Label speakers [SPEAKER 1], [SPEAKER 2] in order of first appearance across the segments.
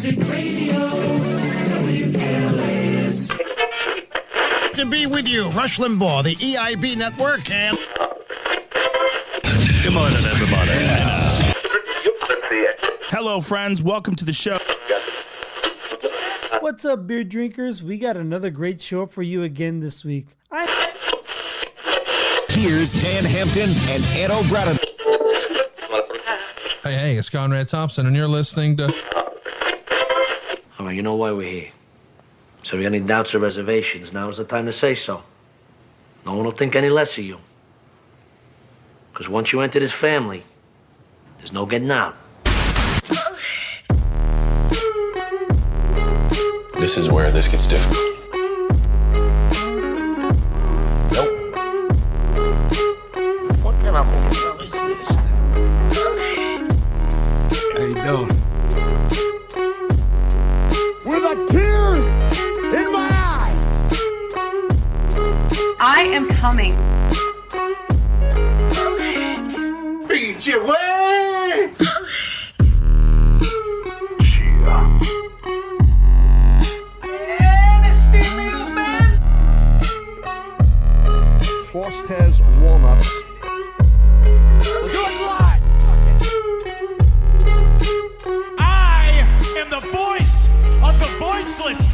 [SPEAKER 1] Music Radio, WLAS.
[SPEAKER 2] To be with you, Rush Limbaugh, the EIB Network, and...
[SPEAKER 3] Good morning, everybody. Hello, friends. Welcome to the show.
[SPEAKER 4] What's up, beer drinkers? We got another great show for you again this week.
[SPEAKER 5] Here's Dan Hampton and Ed O'Brien.
[SPEAKER 6] Hey, it's Conrad Thompson, and you're listening to...
[SPEAKER 7] All right, you know why we're here. So if you got any doubts or reservations, now's the time to say so. No one will think any less of you. Because once you enter this family, there's no getting out.
[SPEAKER 8] This is where this gets difficult.
[SPEAKER 2] Nope. What kind of hotel is this?
[SPEAKER 5] How you doing?
[SPEAKER 2] With a tear in my eye.
[SPEAKER 9] I am coming.
[SPEAKER 2] Beat your way.
[SPEAKER 5] Frost has walnuts.
[SPEAKER 2] We're doing live. I am the voice of the voiceless.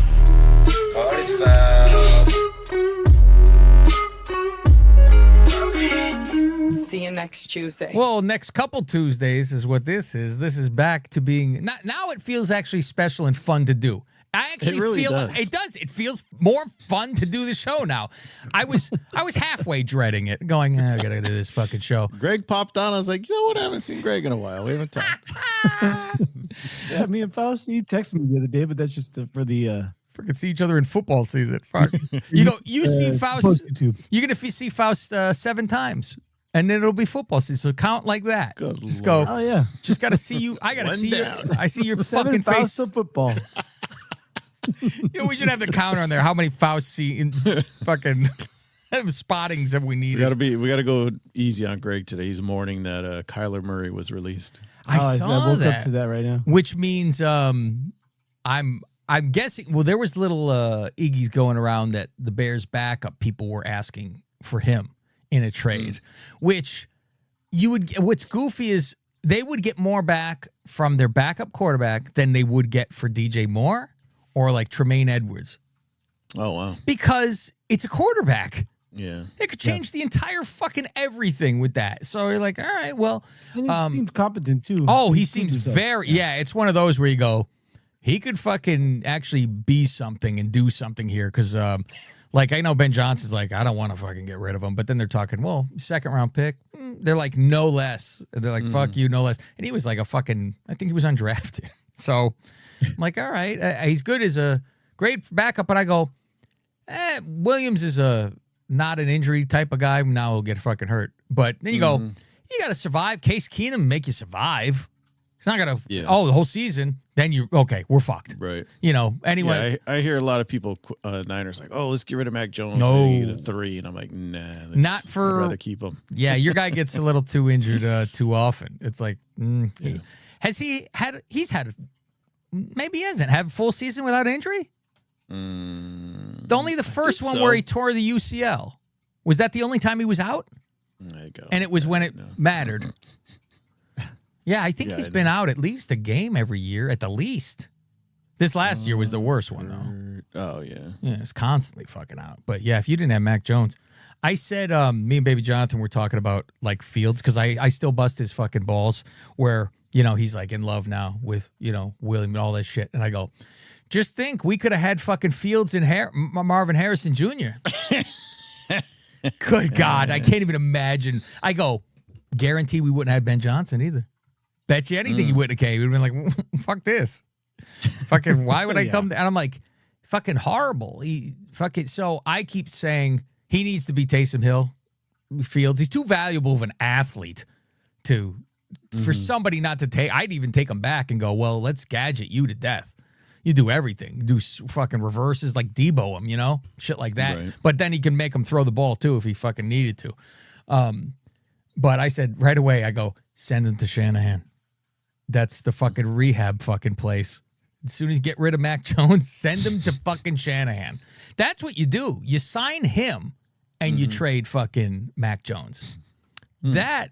[SPEAKER 9] See you next Tuesday.
[SPEAKER 10] Well, next couple Tuesdays is what this is. This is back to being now. It feels actually special and fun to do. I actually feel it does. It feels more fun to do the show now. I was halfway dreading it, going, I gotta do this fucking show.
[SPEAKER 11] Greg popped on. I was like, you know what? I haven't seen Greg in a while. We haven't talked.
[SPEAKER 4] Yeah, me and Faust, he texted me the other day, but that's just for the
[SPEAKER 10] freaking see each other in football season. Fuck. You see Faust. You're gonna see Faust 7 times. And then it'll be football season. So count like that.
[SPEAKER 11] Good
[SPEAKER 10] just
[SPEAKER 11] Lord.
[SPEAKER 10] go.
[SPEAKER 4] Oh yeah.
[SPEAKER 10] Just gotta see you. I gotta see you. I see your
[SPEAKER 4] 7
[SPEAKER 10] fucking face.
[SPEAKER 4] Faust of football.
[SPEAKER 10] We should have the counter on there. How many Faust fucking spottings have we needed?
[SPEAKER 11] We gotta go easy on Greg today. He's mourning that Kyler Murray was released.
[SPEAKER 10] I
[SPEAKER 4] woke up to that right now.
[SPEAKER 10] Which means I'm guessing. Well, there was little Iggy's going around that the Bears backup people were asking for him in a trade, which you would. What's goofy is they would get more back from their backup quarterback than they would get for DJ Moore or like Tremaine Edwards.
[SPEAKER 11] Oh wow!
[SPEAKER 10] Because it's a quarterback.
[SPEAKER 11] Yeah,
[SPEAKER 10] it could change the entire fucking everything with that. So you're like, all right, well,
[SPEAKER 4] And he seems competent too.
[SPEAKER 10] oh, he seems very. Yeah, it's one of those where you go, he could fucking actually be something and do something here because. Like, I know Ben Johnson's like, I don't want to fucking get rid of him. But then they're talking, well, 2nd round pick. They're like, no less. They're like, fuck you, no less. And he was like I think he was undrafted. So I'm like, all right. He's good as a great backup. But I go, Williams is not an injury type of guy. Now he'll get fucking hurt. But then you go, you got to survive. Case Keenum make you survive. He's not going to, the whole season. Then we're fucked.
[SPEAKER 11] Right.
[SPEAKER 10] Anyway.
[SPEAKER 11] Yeah, I hear a lot of people, Niners, like, oh, let's get rid of Mac Jones.
[SPEAKER 10] No.
[SPEAKER 11] Get a 3. And I'm like, nah.
[SPEAKER 10] Not for.
[SPEAKER 11] I'd rather keep him.
[SPEAKER 10] Yeah, your guy gets a little too injured too often. It's like, has he had, maybe he hasn't had a full season without injury? Only the first one where he tore the UCL. Was that the only time he was out?
[SPEAKER 11] There you go.
[SPEAKER 10] And it was when it mattered. Yeah, I think he's been out at least a game every year, at the least. This last year was the worst one, though.
[SPEAKER 11] Oh, yeah.
[SPEAKER 10] Yeah, it's constantly fucking out. But, yeah, if you didn't have Mac Jones. I said, me and Baby Jonathan were talking about, like, Fields, because I still bust his fucking balls where, he's, like, in love now with, William and all this shit. And I go, just think, we could have had fucking Fields and Marvin Harrison Jr. Good God, I can't even imagine. I go, guarantee we wouldn't have Ben Johnson either. Bet you anything he wouldn't have came. He would have been like, fuck this. Fucking, why would I come there? And I'm like, fucking horrible. So I keep saying he needs to be Taysom Hill, Fields. He's too valuable of an athlete for somebody not to take. I'd even take him back and go, well, let's gadget you to death. You do everything. You do fucking reverses like Debo him, shit like that. Right. But then he can make him throw the ball too if he fucking needed to. But I said right away, I go, send him to Shanahan. That's the fucking rehab fucking place. As soon as you get rid of Mac Jones, send him to fucking Shanahan. That's what you do. You sign him and you trade fucking Mac Jones. That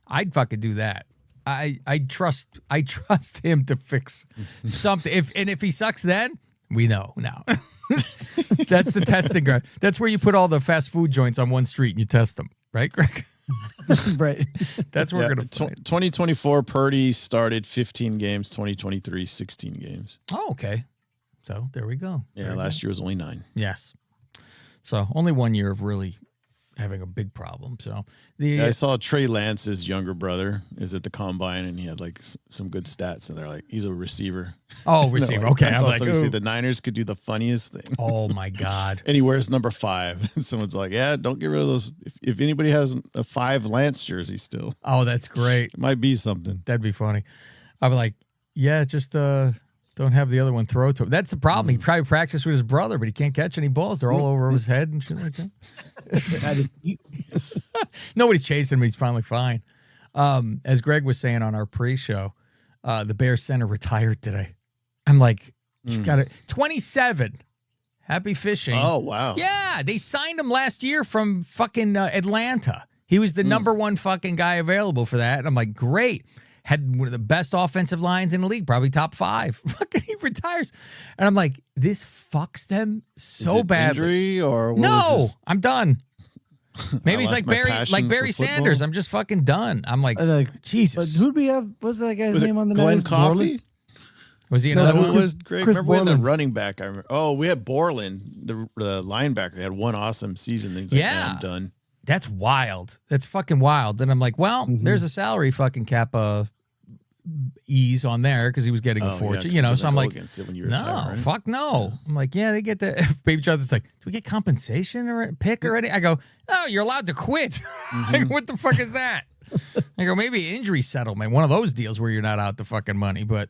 [SPEAKER 10] I'd fucking do that. I trust him to fix something. If he sucks, then we know now. That's the testing ground. That's where you put all the fast food joints on one street and you test them, right, Greg?
[SPEAKER 4] Right.
[SPEAKER 10] That's where we're gonna.
[SPEAKER 11] 2024, Purdy started 15 games. 2023, 16 games.
[SPEAKER 10] Oh, okay. So there we go.
[SPEAKER 11] Yeah, last year was only 9.
[SPEAKER 10] Yes. So only 1 year of really having a big problem. So
[SPEAKER 11] I saw Trey Lance's younger brother is at the combine, and he had like some good stats, and they're like, he's a receiver.
[SPEAKER 10] Oh, receiver. Okay.
[SPEAKER 11] I
[SPEAKER 10] I'm
[SPEAKER 11] saw
[SPEAKER 10] like,
[SPEAKER 11] somebody say
[SPEAKER 10] ooh.
[SPEAKER 11] the Niners could do the funniest thing.
[SPEAKER 10] Oh my God.
[SPEAKER 11] And he wears number 5. And someone's like, yeah, don't get rid of those. If anybody has a 5 Lance jersey still,
[SPEAKER 10] Oh, that's great.
[SPEAKER 11] it might be something.
[SPEAKER 10] That'd be funny. I'd be like, yeah, just don't have the other one throw to him. That's the problem. He probably practiced with his brother, but he can't catch any balls. They're all over his head and shit like that. Nobody's chasing him. He's finally fine. As Greg was saying on our pre-show, the Bears center retired today. I'm like, got it. 27. Happy fishing.
[SPEAKER 11] Oh, wow.
[SPEAKER 10] Yeah, they signed him last year from fucking Atlanta. He was the number one fucking guy available for that. And I'm like, great. Had one of the best offensive lines in the league, probably top 5. Fucking he retires. And I'm like, this fucks them so
[SPEAKER 11] Is it
[SPEAKER 10] badly.
[SPEAKER 11] injury or what
[SPEAKER 10] No,
[SPEAKER 11] was his-
[SPEAKER 10] I'm done. Maybe he's
[SPEAKER 11] lost
[SPEAKER 10] like
[SPEAKER 11] my passion
[SPEAKER 10] Barry
[SPEAKER 11] for football.
[SPEAKER 10] Sanders. I'm just fucking done. I'm like, Jesus.
[SPEAKER 4] But who'd we have? What's that guy's
[SPEAKER 11] Was it
[SPEAKER 4] name on the
[SPEAKER 11] Glenn
[SPEAKER 4] Niners?
[SPEAKER 11] Coffey?
[SPEAKER 4] Borland?
[SPEAKER 10] Was he
[SPEAKER 11] No,
[SPEAKER 10] another
[SPEAKER 11] who
[SPEAKER 10] one?
[SPEAKER 11] was Greg?
[SPEAKER 4] Chris
[SPEAKER 11] Remember we had the
[SPEAKER 4] Borland.
[SPEAKER 11] running back? I remember. Oh, we had Borland, the linebacker. He had one awesome season. Then he's like,
[SPEAKER 10] Yeah.
[SPEAKER 11] I'm done.
[SPEAKER 10] That's wild. That's fucking wild. And I'm like, well, there's a salary fucking cap ease on there because he was getting a fortune,
[SPEAKER 11] 'cause
[SPEAKER 10] you
[SPEAKER 11] it
[SPEAKER 10] know.
[SPEAKER 11] doesn't
[SPEAKER 10] So I'm
[SPEAKER 11] go
[SPEAKER 10] like,
[SPEAKER 11] against it when you
[SPEAKER 10] no,
[SPEAKER 11] retire, right?
[SPEAKER 10] fuck no. I'm like, yeah, they get the Baby Jonathan's like, do we get compensation or a pick or anything? I go, oh, you're allowed to quit. Like, what the fuck is that? I go, maybe injury settlement, one of those deals where you're not out the fucking money, but.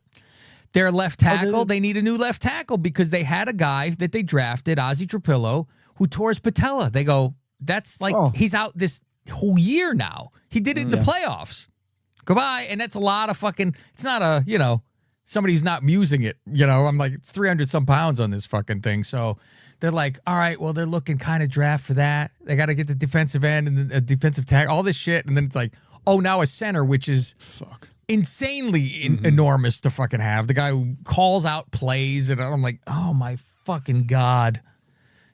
[SPEAKER 10] Their left tackle, they need a new left tackle because they had a guy that they drafted, Ozzie Trapillo, who tore his patella. They go, that's like, he's out this whole year now. He did it in the playoffs. Goodbye. And that's a lot of fucking, it's not a, somebody who's not musing it. I'm like, it's 300 some pounds on this fucking thing. So they're like, all right, well, they're looking kind of draft for that. They got to get the defensive end and the defensive tackle, all this shit. And then it's like, oh, now a center, which is insanely enormous to fucking have. The guy who calls out plays, and I'm like, oh my fucking God.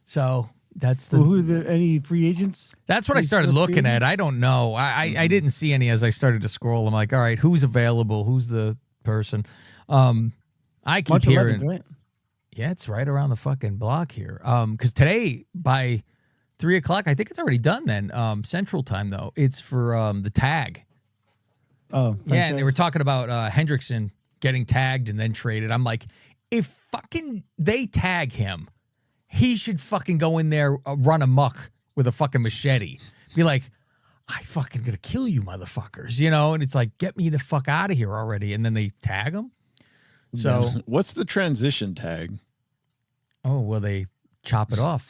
[SPEAKER 10] So that's the.
[SPEAKER 4] Who's there? Any free agents?
[SPEAKER 10] That's what I started looking at. I don't know. I didn't see any as I started to scroll. I'm like, all right, who's available? Who's the person? I keep
[SPEAKER 4] March
[SPEAKER 10] hearing.
[SPEAKER 4] 11th, right?
[SPEAKER 10] Yeah, it's right around the fucking block here. Because today by 3:00, I think it's already done. Then Central Time though, it's for the tag.
[SPEAKER 4] Oh,
[SPEAKER 10] yeah, and they were talking about Hendrickson getting tagged and then traded. I'm like, if fucking they tag him, he should fucking go in there, run amok with a fucking machete. Be like, I fucking gonna kill you, motherfuckers, And it's like, get me the fuck out of here already. And then they tag him. So
[SPEAKER 11] what's the transition tag?
[SPEAKER 10] Oh, well, they chop it off.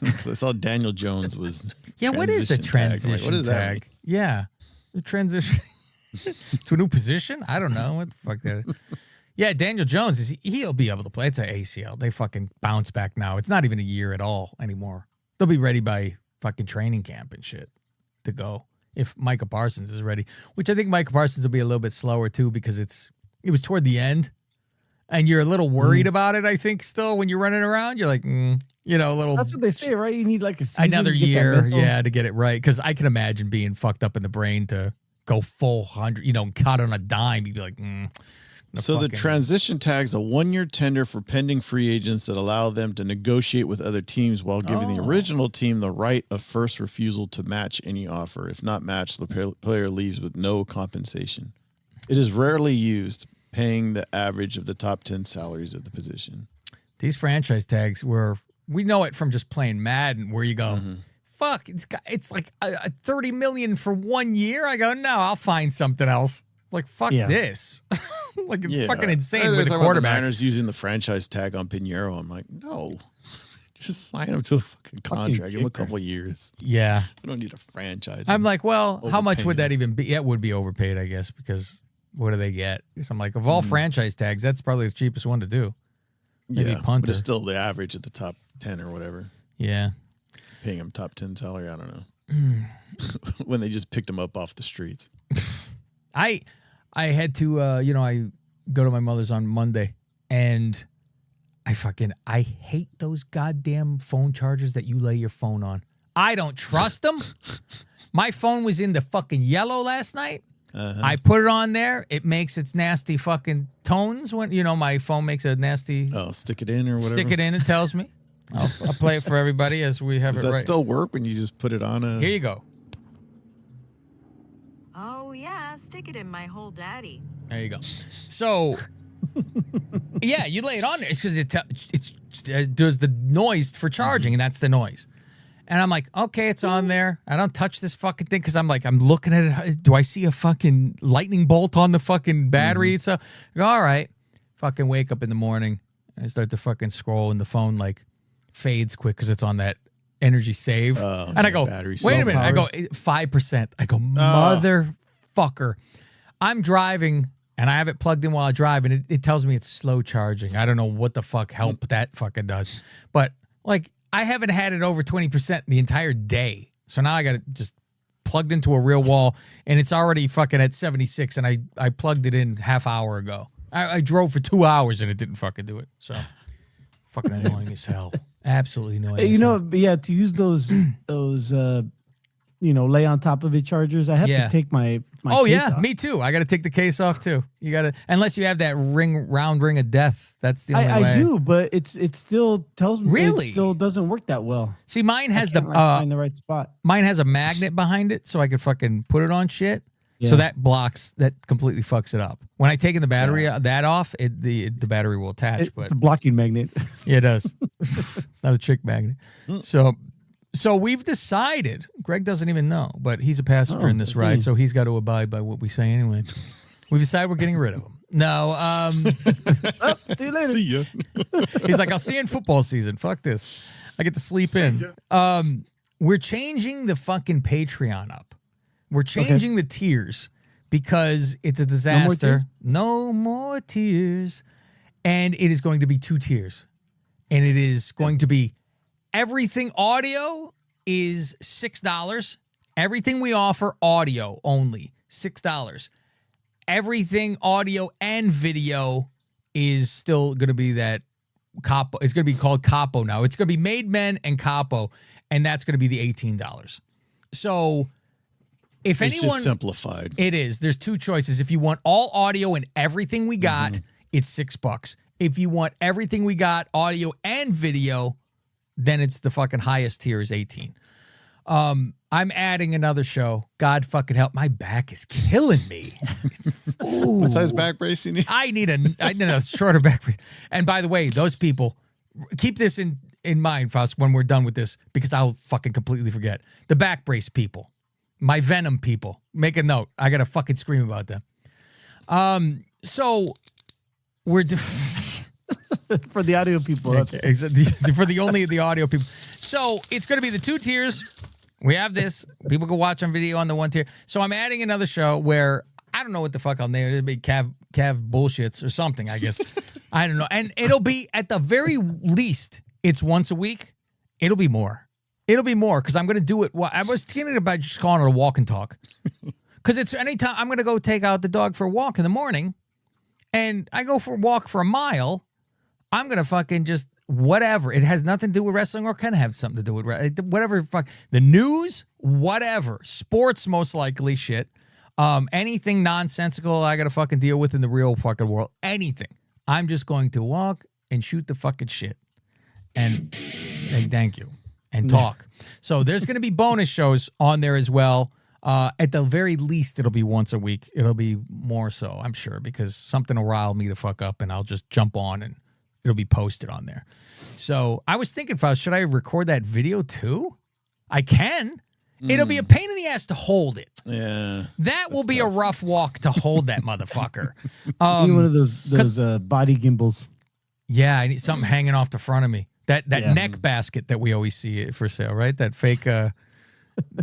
[SPEAKER 11] Because I saw Daniel Jones was.
[SPEAKER 10] Yeah, what is the transition
[SPEAKER 11] tag? What is that mean?
[SPEAKER 10] Yeah, the transition. To a new position? I don't know. What the fuck that is. Yeah, Daniel Jones, he'll be able to play. It's an ACL. They fucking bounce back now. It's not even a year at all anymore. They'll be ready by fucking training camp and shit to go if Micah Parsons is ready, which I think Micah Parsons will be a little bit slower too because it was toward the end and you're a little worried about it, I think, still when you're running around. You're like, a little.
[SPEAKER 4] That's what they say, right? You need like a season
[SPEAKER 10] another
[SPEAKER 4] to get that
[SPEAKER 10] year,
[SPEAKER 4] mental.
[SPEAKER 10] to get it right. Because I can imagine being fucked up in the brain to go full 100, caught on a dime. You'd be like,
[SPEAKER 11] So the transition tag's a 1-year tender for pending free agents that allow them to negotiate with other teams while giving the original team the right of first refusal to match any offer. If not matched, the player leaves with no compensation. It is rarely used, paying the average of the top 10 salaries of the position.
[SPEAKER 10] These franchise tags we know it from just playing Madden where you go, fuck, it's like a $30 million for 1 year. I go, no, I'll find something else. Like, fuck this. Like, it's fucking insane
[SPEAKER 11] They're
[SPEAKER 10] with the
[SPEAKER 11] talking about
[SPEAKER 10] quarterback.
[SPEAKER 11] The Niners using the franchise tag on Pinheiro. I'm like, no. Just sign him to a fucking contract. Give him a couple of years.
[SPEAKER 10] Yeah.
[SPEAKER 11] I don't need a franchise.
[SPEAKER 10] I'm like, well, how much would
[SPEAKER 11] Overpaying.
[SPEAKER 10] that even be? It would be overpaid, I guess, because what do they get? Because I'm like, of all franchise tags, that's probably the cheapest one to do. Maybe punter.
[SPEAKER 11] But it's still the average at the top 10 or whatever.
[SPEAKER 10] Yeah.
[SPEAKER 11] Paying him top 10 salary, I don't know. When they just picked him up off the streets.
[SPEAKER 10] I had to, I go to my mother's on Monday, and I hate those goddamn phone chargers that you lay your phone on. I don't trust them. My phone was in the fucking yellow last night. I put it on there. It makes its nasty fucking tones when, my phone makes a nasty.
[SPEAKER 11] Oh, stick it in or whatever.
[SPEAKER 10] Stick it in, it tells me. I'll play it for everybody as we have
[SPEAKER 11] Does
[SPEAKER 10] it right.
[SPEAKER 11] that still work when you just put it on a...
[SPEAKER 10] Here you go.
[SPEAKER 1] Oh, yeah, stick it in my whole daddy.
[SPEAKER 10] There you go. So, yeah, you lay it on there. It's because it does the noise for charging, and that's the noise. And I'm like, okay, it's on there. I don't touch this fucking thing because I'm looking at it. Do I see a fucking lightning bolt on the fucking battery? So, all right. Fucking wake up in the morning, and I start to fucking scroll, and the phone, fades quick because it's on that energy save. And I go, wait a minute. I go, 5%. I go, motherfucker. I'm driving, and I have it plugged in while I drive, and it tells me it's slow charging. I don't know what the fuck help that fucking does. But, I haven't had it over 20% the entire day. So now I got it just plugged into a real wall, and it's already fucking at 76, and I plugged it in half hour ago. I drove for 2 hours, and it didn't fucking do it. So fucking annoying as hell. Absolutely annoying.
[SPEAKER 4] To use those lay on top of it chargers, I have to take my case off.
[SPEAKER 10] Me too. I got to take the case off too. You got to, unless you have that round ring of death. That's the only way.
[SPEAKER 4] I do, but it still tells me
[SPEAKER 10] really
[SPEAKER 4] it still doesn't work that well.
[SPEAKER 10] See, mine has
[SPEAKER 4] find the right spot.
[SPEAKER 10] Mine has a magnet behind it, so I could fucking put it on shit. Yeah. So that completely fucks it up. When I take the battery that off, the battery will attach.
[SPEAKER 4] It's a blocking magnet.
[SPEAKER 10] Yeah, it does. It's not a chick magnet. So we've decided, Greg doesn't even know, but he's a passenger in this ride, so he's got to abide by what we say anyway. We've decided we're getting rid of him. No.
[SPEAKER 4] See you later.
[SPEAKER 11] See ya.
[SPEAKER 10] He's like, I'll see you in football season. Fuck this. I get to sleep in. We're changing the fucking Patreon up. We're changing the tiers because it's a disaster. No more tears. And it is going to be 2 tiers. And it is going to be everything audio is $6. Everything we offer audio only, $6. Everything audio and video is still going to be that Capo. It's going to be called Capo now. It's going to be Made Men and Capo, and that's going to be the $18. So if
[SPEAKER 11] it's
[SPEAKER 10] anyone...
[SPEAKER 11] just simplified.
[SPEAKER 10] It is. There's 2 choices. If you want all audio and everything we got, it's $6. If you want everything we got, audio and video, then it's the fucking highest tier is 18. I'm adding another show. God fucking help. My back is killing me.
[SPEAKER 11] What size back brace you need?
[SPEAKER 10] I need a shorter back brace. And by the way, those people, keep this in mind, Faust, when we're done with this, because I'll fucking completely forget. The back brace people. My Venom people. Make a note. I got to fucking scream about them. So we're...
[SPEAKER 4] For the audio people.
[SPEAKER 10] Okay, for the audio people. So it's going to be the 2 tiers. We have this. People can watch on video on the 1 tier. So I'm adding another show where I don't know what the fuck I'll name it. It'll be Cav Bullshits or something, I guess. I don't know. And it'll be, at the very least, it's once a week. It'll be more. It'll be more because I'm going to do it. Well, I was thinking about just calling it a walk and talk. Because it's anytime I'm going to go take out the dog for a walk in the morning and I go for a walk for a mile, I'm going to fucking just whatever. It has nothing to do with wrestling or can have something to do with whatever. The news, whatever. Sports, most likely shit. Anything nonsensical I got to fucking deal with in the real fucking world. Anything. I'm just going to walk and shoot the fucking shit. And thank you. And talk. So there's going to be bonus shows on there as well. At the very least, it'll be once a week. It'll be more so, I'm sure, because something will rile me the fuck up and I'll just jump on and it'll be posted on there. So I was thinking, Faust, should I record that video too? I can. It'll be a pain in the ass to hold it.
[SPEAKER 11] Yeah.
[SPEAKER 10] That will be tough. A rough walk to hold that motherfucker.
[SPEAKER 4] One of those body gimbals.
[SPEAKER 10] Yeah, I need something hanging off the front of me. That neck basket that we always see for sale, right? That fake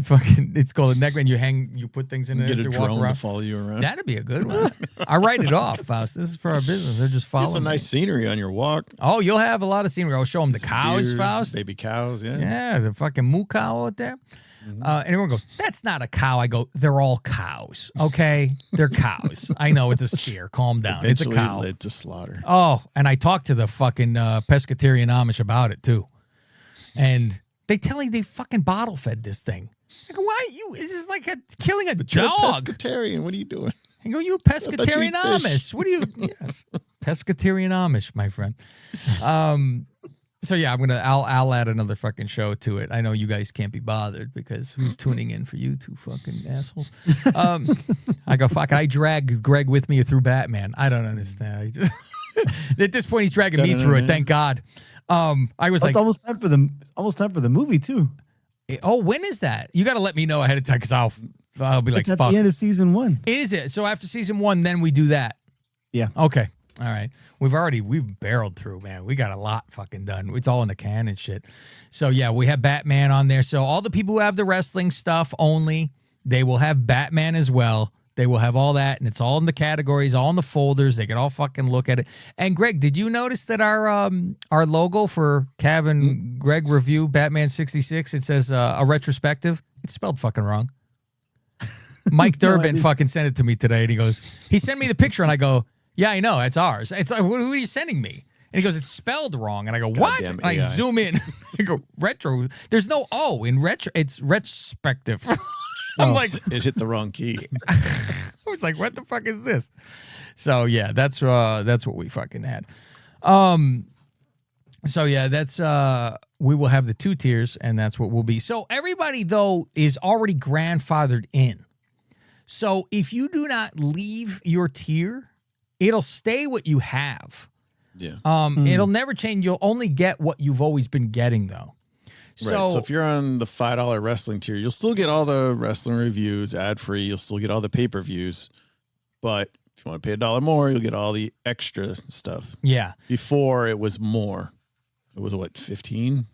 [SPEAKER 10] Fucking, it's called a neckband. You put things in it.
[SPEAKER 11] Get
[SPEAKER 10] as
[SPEAKER 11] a
[SPEAKER 10] you walk
[SPEAKER 11] drone to
[SPEAKER 10] around.
[SPEAKER 11] follow you around.
[SPEAKER 10] That'd be a good one. I write it off, Faust. This is for our business. They're just following.
[SPEAKER 11] Get some nice scenery on your walk.
[SPEAKER 10] Oh, you'll have a lot of scenery. I'll show them the cows,
[SPEAKER 11] Deers,
[SPEAKER 10] Faust.
[SPEAKER 11] baby cows. Yeah.
[SPEAKER 10] Yeah, the fucking moo cow out there. And everyone goes, "That's not a cow." I go, "They're all cows. Okay, they're cows. I know it's a steer. Calm down.
[SPEAKER 11] Eventually
[SPEAKER 10] it's a cow."
[SPEAKER 11] led to slaughter.
[SPEAKER 10] Oh, and I talked to the fucking pescatarian Amish about it too, and they tell me they fucking bottle fed this thing. I go, "Why you? This is like killing a
[SPEAKER 11] But you're a
[SPEAKER 10] dog."
[SPEAKER 11] pescatarian. What are you doing?
[SPEAKER 10] I go, "You pescatarian
[SPEAKER 11] you fish."
[SPEAKER 10] Amish? What do you?" Yes, pescatarian Amish, my friend. So yeah, I'll add another fucking show to it. I know you guys can't be bothered because who's tuning in for you two fucking assholes? I go, fuck, I drag Greg with me through Batman. I don't understand. At this point, he's dragging me through it. Thank God. I was like,
[SPEAKER 4] it's almost time for the movie too.
[SPEAKER 10] oh, when is that? You got to let me know ahead of time because I'll be like,
[SPEAKER 4] It's at
[SPEAKER 10] fuck.
[SPEAKER 4] the end of season 1.
[SPEAKER 10] Is it? So after season 1, then we do that.
[SPEAKER 4] Yeah.
[SPEAKER 10] Okay. All right. We've barreled through, man. We got a lot fucking done. It's all in the can and shit. So yeah, we have Batman on there. So all the people who have the wrestling stuff only, they will have Batman as well. They will have all that, and it's all in the categories, all in the folders. They can all fucking look at it. And Greg, did you notice that our logo for Cav and Greg review Batman 66, it says a retrospective? It's spelled fucking wrong. Mike Durbin fucking sent it to me today, and he sent me the picture, and I go, yeah, I know, it's ours. It's like, who are you sending me? And he goes, it's spelled wrong. And I go, what? And I zoom in. I go, retro. There's no O in retro. It's retrospective. I'm like,
[SPEAKER 11] it hit the wrong key.
[SPEAKER 10] I was like, what the fuck is this? So yeah, that's what we fucking had. So yeah, that's we will have the 2 tiers, and that's what we'll be. So everybody though is already grandfathered in. So if you do not leave your tier, it'll stay what you have.
[SPEAKER 11] Yeah.
[SPEAKER 10] It'll never change. You'll only get what you've always been getting though.
[SPEAKER 11] Right. So if you're on the $5 wrestling tier, you'll still get all the wrestling reviews ad free. You'll still get all the pay-per-views. But if you want to pay $1 more, you'll get all the extra stuff.
[SPEAKER 10] Yeah.
[SPEAKER 11] Before it was more. It was what, 15?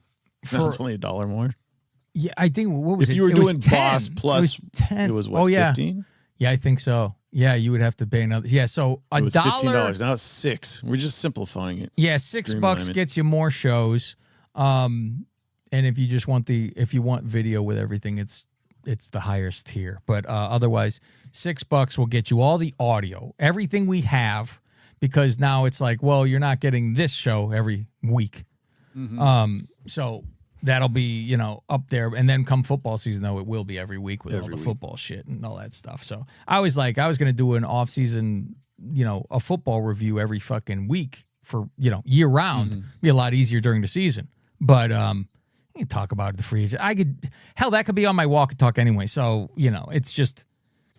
[SPEAKER 11] Now it's only $1 more.
[SPEAKER 10] Yeah, I think what was
[SPEAKER 11] if
[SPEAKER 10] it?
[SPEAKER 11] you were
[SPEAKER 10] It
[SPEAKER 11] doing
[SPEAKER 10] was 10.
[SPEAKER 11] Boss Plus,
[SPEAKER 10] it was 10.
[SPEAKER 11] it was what, 15?
[SPEAKER 10] Yeah, I think so. Yeah, you would have to pay another. Yeah, so
[SPEAKER 11] It was
[SPEAKER 10] $1.
[SPEAKER 11] $15. Now it's $6. We're just simplifying it.
[SPEAKER 10] Yeah, $6 gets you more shows. And if you just want if you want video with everything, it's the highest tier. But otherwise, $6 will get you all the audio, everything we have, because now it's like, well, you're not getting this show every week. So that'll be, up there. And then come football season, though, it will be every week with all the football shit and all that stuff. So I was going to do an off season, a football review every fucking week for, year round. Be a lot easier during the season. But, you can talk about the free agent. That could be on my walk and talk anyway. So, it's just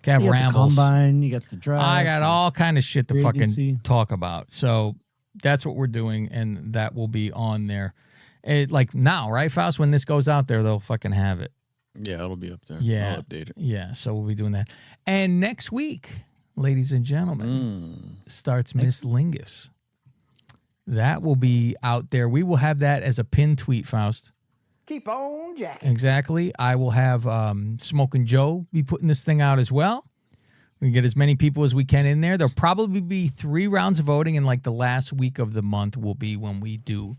[SPEAKER 10] Cav rambles.
[SPEAKER 4] The combine, you got the draft.
[SPEAKER 10] I got all kind of shit to fucking
[SPEAKER 4] agency.
[SPEAKER 10] talk about. So that's what we're doing, and that will be on there. Like now, right, Faust? When this goes out there, they'll fucking have it.
[SPEAKER 11] Yeah, it'll be up there.
[SPEAKER 10] Yeah.
[SPEAKER 11] I'll update it.
[SPEAKER 10] Yeah, so we'll be doing that. And next week, ladies and gentlemen, starts Miss Lingus. That will be out there. We will have that as a pinned tweet, Faust.
[SPEAKER 1] Keep on jacking.
[SPEAKER 10] Exactly. I will have Smokin' Joe be putting this thing out as well. We can get as many people as we can in there. There'll probably be 3 rounds of voting, and like the last week of the month will be when we do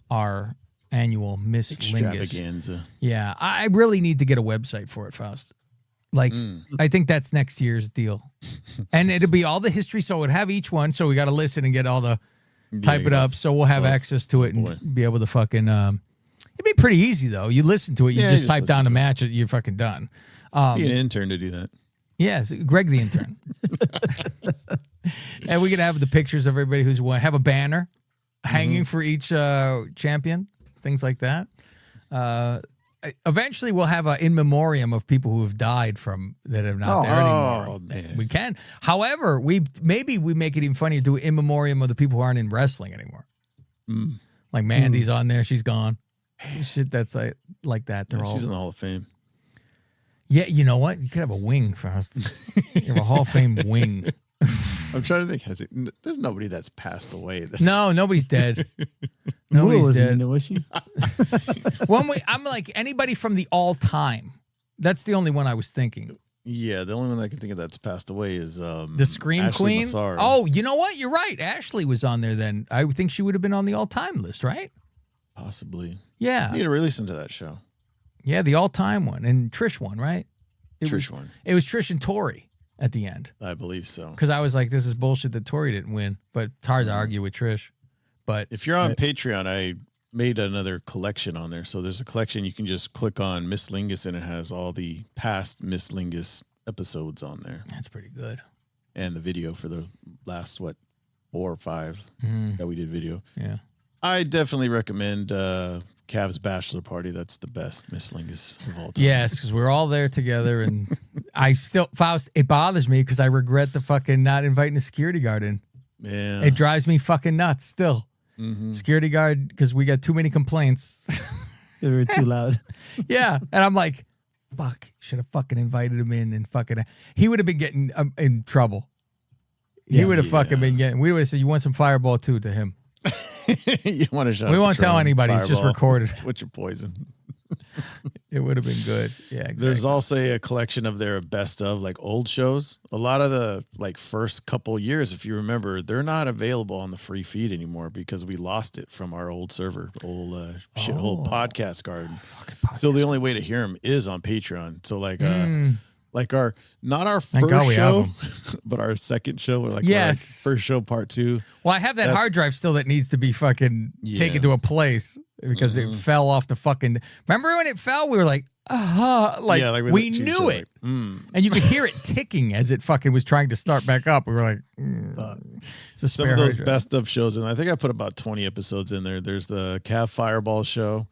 [SPEAKER 10] our annual Miss Lingus.
[SPEAKER 11] Extravaganza.
[SPEAKER 10] Yeah, I really need to get a website for it, Faust. Like, I think that's next year's deal. And it'll be all the history, so it would have each one, so we got to listen and get all the, type it up, so we'll have access to it and be able to fucking... It'd be pretty easy, though. You listen to it. You just type down the match. You're fucking done.
[SPEAKER 11] Be an intern to do that.
[SPEAKER 10] Yes, Greg the intern. And we could have the pictures of everybody who's won. Have a banner hanging for each champion, things like that. Eventually, we'll have an in memoriam of people who have died that are not there anymore.
[SPEAKER 11] Man.
[SPEAKER 10] We can. However, maybe we make it even funnier. Do an in memoriam of the people who aren't in wrestling anymore. Like Mandy's on there. She's gone. Shit that's like that. They're all.
[SPEAKER 11] She's in the Hall of Fame.
[SPEAKER 10] Yeah, you know what? You could have a wing for us. You have a Hall of Fame wing.
[SPEAKER 11] I'm trying to think. There's nobody that's passed away.
[SPEAKER 10] No, nobody's dead.
[SPEAKER 4] Moolah
[SPEAKER 10] Nobody's
[SPEAKER 4] wasn't
[SPEAKER 10] dead.
[SPEAKER 4] in it, was she?
[SPEAKER 10] I'm like anybody from the all time. That's the only one I was thinking.
[SPEAKER 11] Yeah, the only one I can think of that's passed away is
[SPEAKER 10] The Scream
[SPEAKER 11] Ashley
[SPEAKER 10] Queen.
[SPEAKER 11] Massaro.
[SPEAKER 10] Oh, you know what? You're right. Ashley was on there then. I think she would have been on the all-time list, right?
[SPEAKER 11] Possibly.
[SPEAKER 10] Yeah.
[SPEAKER 11] You need to really listen to that show.
[SPEAKER 10] Yeah, the all-time one. And Trish won, right?
[SPEAKER 11] Trish won.
[SPEAKER 10] It was Trish and Tori at the end.
[SPEAKER 11] I believe so.
[SPEAKER 10] Because I was like, this is bullshit that Tori didn't win. But it's hard to argue with Trish. But
[SPEAKER 11] if you're on Patreon, I made another collection on there. So there's a collection you can just click on Miss Lingus, and it has all the past Miss Lingus episodes on there.
[SPEAKER 10] That's pretty good.
[SPEAKER 11] And the video for the last, 4 or 5 that we did video.
[SPEAKER 10] Yeah.
[SPEAKER 11] I definitely recommend Cav's Bachelor Party. That's the best Miss Lingus of all time.
[SPEAKER 10] Yes, because we're all there together. And I still, Faust, it bothers me because I regret the fucking not inviting the security guard in.
[SPEAKER 11] Yeah.
[SPEAKER 10] It drives me fucking nuts still.
[SPEAKER 11] Mm-hmm.
[SPEAKER 10] Security guard, because we got too many complaints.
[SPEAKER 4] They were too loud.
[SPEAKER 10] Yeah. And I'm like, fuck, should have fucking invited him in and fucking, he would have been getting in trouble. He would have fucking been getting, we would have said, you want some Fireball too to him.
[SPEAKER 11] You want to shot
[SPEAKER 10] We
[SPEAKER 11] a
[SPEAKER 10] won't tell
[SPEAKER 11] Patron
[SPEAKER 10] anybody. It's just
[SPEAKER 11] Fireball
[SPEAKER 10] recorded.
[SPEAKER 11] What's your poison?
[SPEAKER 10] It would have been good. Yeah, exactly.
[SPEAKER 11] There's also a collection of their best of like old shows. A lot of the like first couple years, if you remember, they're not available on the free feed anymore because we lost it from our old server, old shithole podcast garden. So the only way to hear them is on Patreon. So like our not our
[SPEAKER 10] Thank
[SPEAKER 11] first
[SPEAKER 10] God we have
[SPEAKER 11] show,
[SPEAKER 10] 'em.
[SPEAKER 11] but our second show, or like
[SPEAKER 10] Yes.
[SPEAKER 11] our first show part 2.
[SPEAKER 10] Well, I have that hard drive still that needs to be fucking taken to a place because it fell off the fucking. Remember when it fell? We were like,
[SPEAKER 11] with
[SPEAKER 10] we
[SPEAKER 11] that
[SPEAKER 10] knew
[SPEAKER 11] show,
[SPEAKER 10] it, and you could hear it ticking as it fucking was trying to start back up. We were like, it's a spare
[SPEAKER 11] some of those
[SPEAKER 10] hard drive.
[SPEAKER 11] best of shows, and I think I put about 20 episodes in there. There's the Cav Fireball show.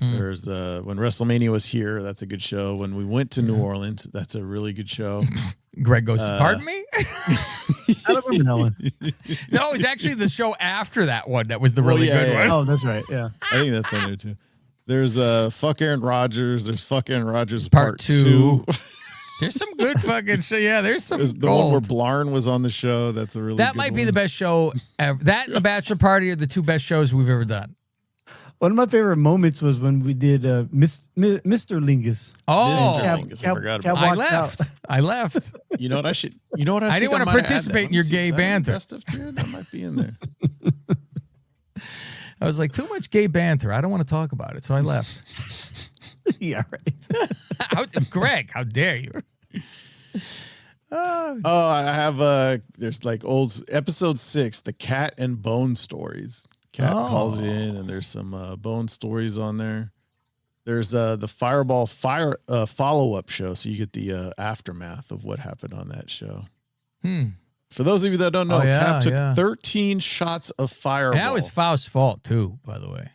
[SPEAKER 11] There's when WrestleMania was here. That's a good show. When we went to New Orleans, that's a really good show.
[SPEAKER 10] Greg goes, pardon me?
[SPEAKER 4] I don't remember that one.
[SPEAKER 10] No, it was actually the show after that one that was the really good one.
[SPEAKER 4] Oh, that's right. Yeah.
[SPEAKER 11] I think that's on there too. There's Fuck Aaron Rodgers. There's Fuck Aaron Rodgers
[SPEAKER 10] Part
[SPEAKER 11] Part
[SPEAKER 10] two.
[SPEAKER 11] 2.
[SPEAKER 10] There's some good fucking show. Yeah, there's some
[SPEAKER 11] There's the
[SPEAKER 10] gold.
[SPEAKER 11] one where Blarn was on the show. That's a really
[SPEAKER 10] That
[SPEAKER 11] good
[SPEAKER 10] might be
[SPEAKER 11] one.
[SPEAKER 10] the best show ever. That and The Bachelor Party are the two best shows we've ever done.
[SPEAKER 4] One of my favorite moments was when we did Mr. Lingus.
[SPEAKER 10] Oh,
[SPEAKER 11] Mr. Lingus, I forgot about
[SPEAKER 10] I
[SPEAKER 4] walked
[SPEAKER 10] left.
[SPEAKER 4] out.
[SPEAKER 10] I left.
[SPEAKER 11] You know what I should? You know what I?
[SPEAKER 10] I didn't
[SPEAKER 11] think
[SPEAKER 10] want to
[SPEAKER 11] might have had
[SPEAKER 10] participate
[SPEAKER 11] that.
[SPEAKER 10] in your
[SPEAKER 11] Let me see,
[SPEAKER 10] gay
[SPEAKER 11] is that in
[SPEAKER 10] banter.
[SPEAKER 11] Best of tier? That might be in there.
[SPEAKER 10] I was like, too much gay banter. I don't want to talk about it, so I left.
[SPEAKER 4] Yeah, right.
[SPEAKER 10] Greg, how dare you?
[SPEAKER 11] Oh, I have there's like old episode 6, the Cat and Bone Stories. Cat calls in, and there's some bone stories on there. There's the Fireball follow-up show, so you get the aftermath of what happened on that show. For those of you that don't know, Cap took 13 shots of Fireball.
[SPEAKER 10] And that was Faust's fault too, by the way.